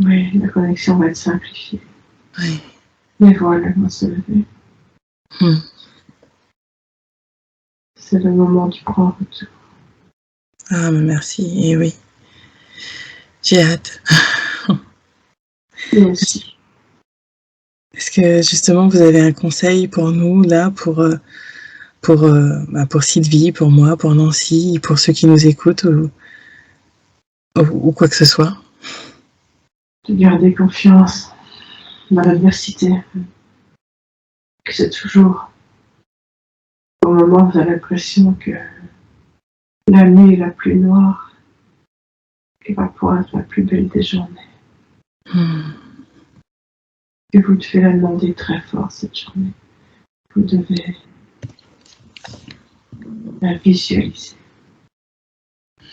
S1: Oui, la connexion va être simplifiée.
S2: Oui.
S1: Les voiles vont se lever. C'est le moment du grand retour.
S2: Ah, mais merci, et oui. J'ai hâte.
S1: Moi aussi.
S2: Est-ce que justement vous avez un conseil pour nous, là, pour Sylvie, pour moi, pour Nancy, pour ceux qui nous écoutent ou quoi que ce soit?
S1: de garder confiance dans l'adversité, que c'est toujours au moment où vous avez l'impression que la nuit est la plus noire et va poindre la plus belle des journées. Et vous devez la demander très fort cette journée. Vous devez la visualiser.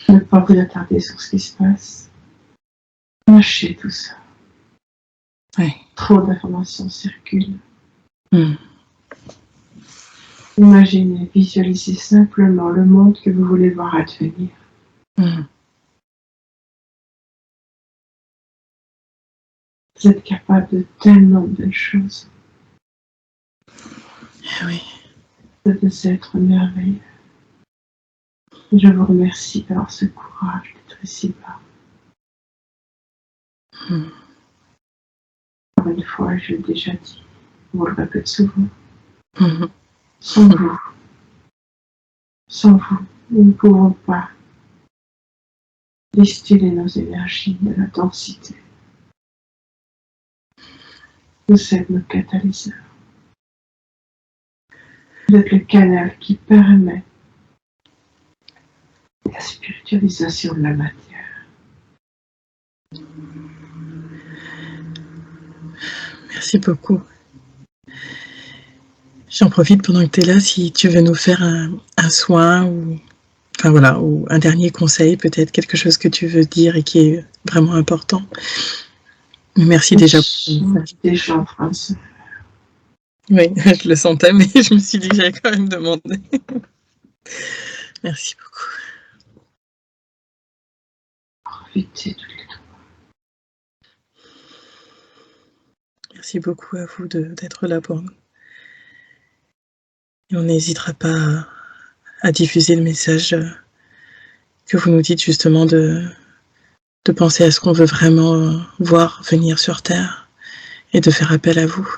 S1: Ne pas vous attarder sur ce qui se passe. Lâchez tout ça.
S2: Oui.
S1: Trop d'informations circulent. Imaginez, visualisez simplement le monde que vous voulez voir advenir. Vous êtes capable de tellement de belles choses.
S2: Oui.
S1: Vous êtes des êtres merveilleux. Et je vous remercie d'avoir ce courage d'être ici bas. Encore une fois, je l'ai déjà dit, on le répète souvent. Sans vous, nous ne pouvons pas distiller nos énergies de la densité. Vous êtes nos catalyseurs. Vous êtes le canal qui permet la spiritualisation de la matière.
S2: Merci beaucoup. J'en profite pendant que tu es là, si tu veux nous faire un soin ou un dernier conseil, peut-être quelque chose que tu veux dire et qui est vraiment important. Merci déjà pour ton message.
S1: Déjà en France.
S2: Oui, je le sentais, mais je me suis dit que j'allais quand même demander. Merci beaucoup.
S1: Profitez toutes les deux.
S2: Merci beaucoup à vous d'être là pour nous. Et on n'hésitera pas à diffuser le message que vous nous dites justement de penser à ce qu'on veut vraiment voir venir sur Terre et de faire appel à vous.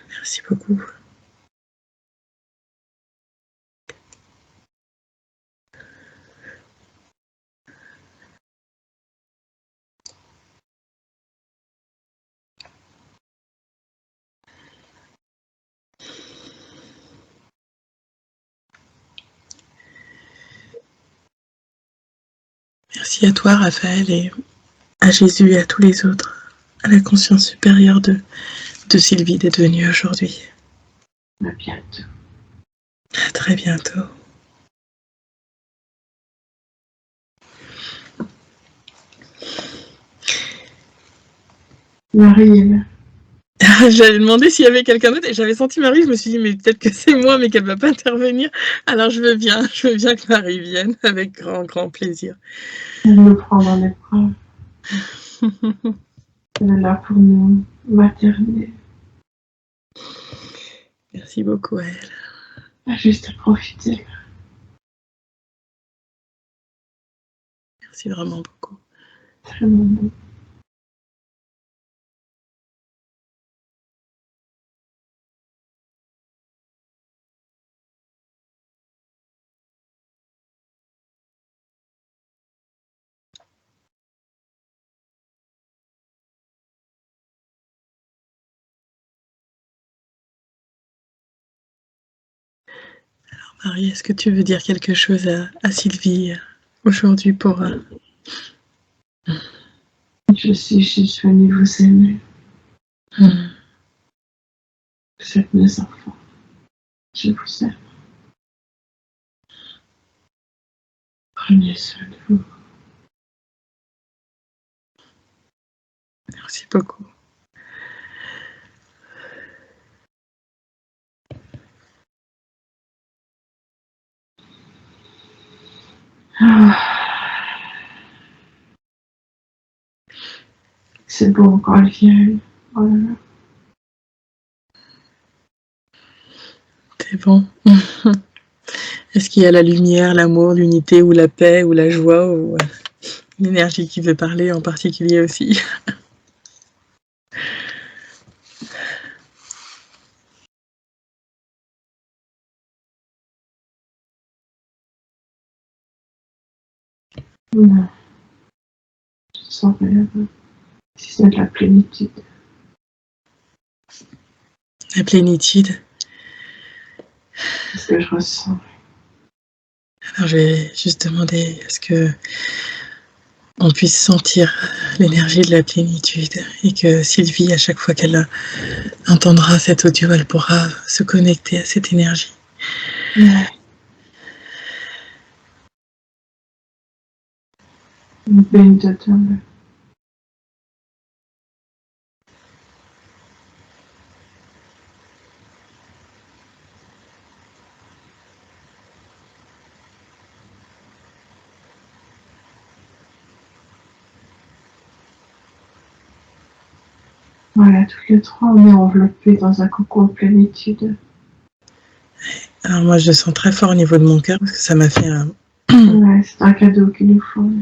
S2: Merci beaucoup. Merci à toi, Raphaël, et à Jésus et à tous les autres, à la conscience supérieure de Sylvie d'être venue aujourd'hui.
S1: À bientôt.
S2: À très bientôt.
S1: Marie est là.
S2: J'avais demandé s'il y avait quelqu'un d'autre et j'avais senti Marie, je me suis dit mais peut-être que c'est moi mais qu'elle ne va pas intervenir. Alors je veux bien que Marie vienne avec grand plaisir.
S1: Elle nous prend dans les bras. Elle est là pour nous materner.
S2: Merci beaucoup à elle.
S1: Juste à profiter.
S2: Merci vraiment beaucoup.
S1: Très bon.
S2: Alors Marie, est-ce que tu veux dire quelque chose à Sylvie aujourd'hui pour...
S1: Je suis juste venue vous aimer. Vous êtes mes enfants. Je vous aime. Prenez soin de vous.
S2: Merci beaucoup.
S1: C'est bon quand elle vient. Oh là là.
S2: C'est bon. Est-ce qu'il y a la lumière, l'amour, l'unité ou la paix ou la joie ou l'énergie qui veut parler en particulier aussi?
S1: Non, je sens rien, si c'est de la plénitude.
S2: La plénitude.
S1: C'est ce que je ressens.
S2: Alors je vais juste demander à ce que on puisse sentir l'énergie de la plénitude et que Sylvie, à chaque fois qu'elle entendra cet audio, elle pourra se connecter à cette énergie.
S1: Ouais. Une peine totale. Voilà, toutes les trois, on est enveloppés dans un cocon de plénitude.
S2: Alors moi, je le sens très fort au niveau de mon cœur parce que ça m'a fait un...
S1: Ouais, c'est un cadeau qu'ils nous font.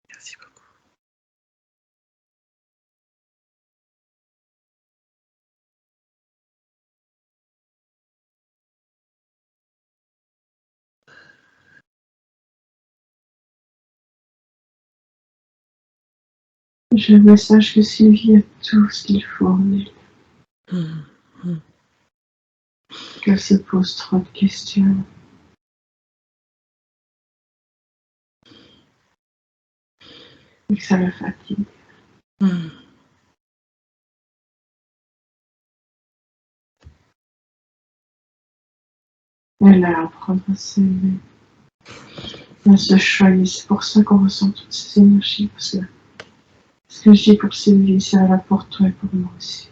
S2: Merci beaucoup.
S1: J'ai le message que Sylvie a tout ce qu'il faut en elle. Qu'elle se pose trop de questions. Et que ça la fatigue. Elle a à apprendre à s'aimer, à se choyer. C'est pour ça qu'on ressent toutes ces énergies. Parce que ce que je dis pour Sylvie, c'est là pour toi et pour moi aussi.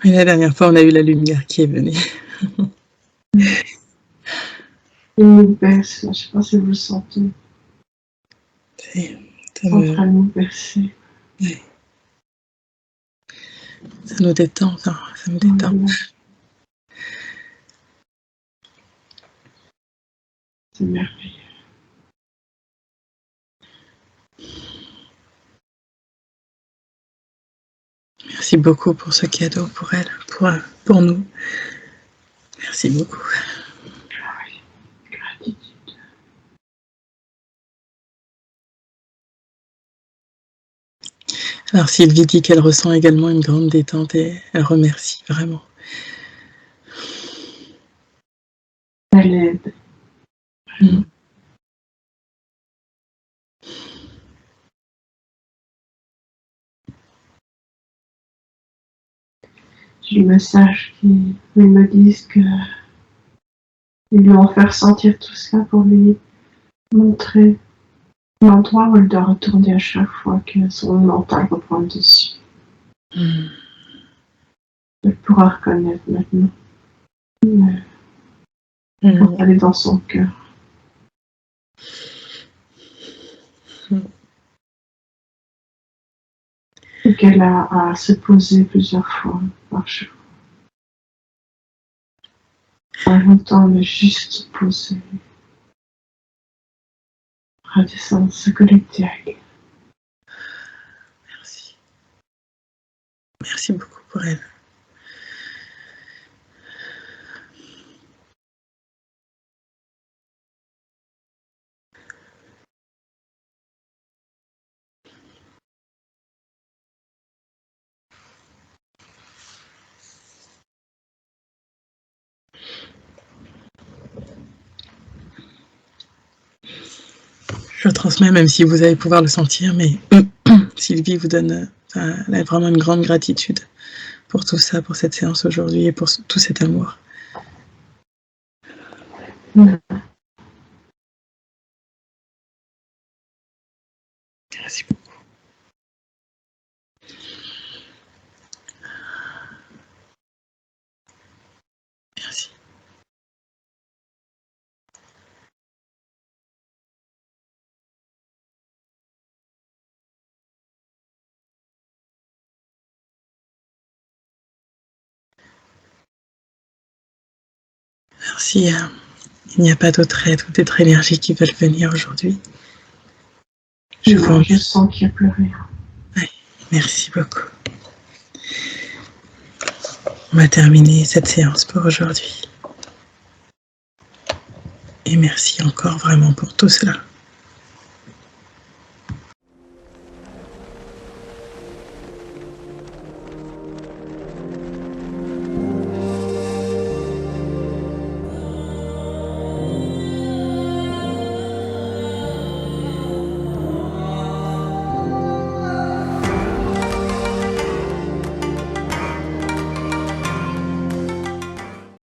S2: Et la dernière fois, on a eu la lumière qui est venue.
S1: Il nous berce, je ne sais pas si vous le sentez.
S2: C'est
S1: En train de nous bercer.
S2: Ouais. Ça nous détend, ça me détend.
S1: Voilà. C'est merveilleux.
S2: Merci beaucoup pour ce cadeau, pour elle, pour nous. Merci beaucoup.
S1: Oui, gratitude.
S2: Alors Sylvie dit qu'elle ressent également une grande détente et elle remercie vraiment.
S1: Elle aide. J'ai le message qui me disent que ils lui ont fait ressentir tout ça pour lui montrer l'endroit où elle doit retourner à chaque fois que son mental reprend le dessus. Elle pourra reconnaître maintenant quand elle est dans son cœur. Et qu'elle a à se poser plusieurs fois par jour. Pas longtemps, mais juste se poser. Redescendre, se connecter à elle.
S2: Merci. Merci beaucoup pour elle. Je transmets, même si vous allez pouvoir le sentir, mais Sylvie vous donne elle a vraiment une grande gratitude pour tout ça, pour cette séance aujourd'hui et pour tout cet amour. Merci beaucoup. Merci. Merci. Il n'y a pas d'autre aide ou d'autres énergies qui veulent venir aujourd'hui.
S1: Je sens qu'il n'y a plus rien.
S2: Oui, merci beaucoup. On va terminer cette séance pour aujourd'hui. Et merci encore vraiment pour tout cela.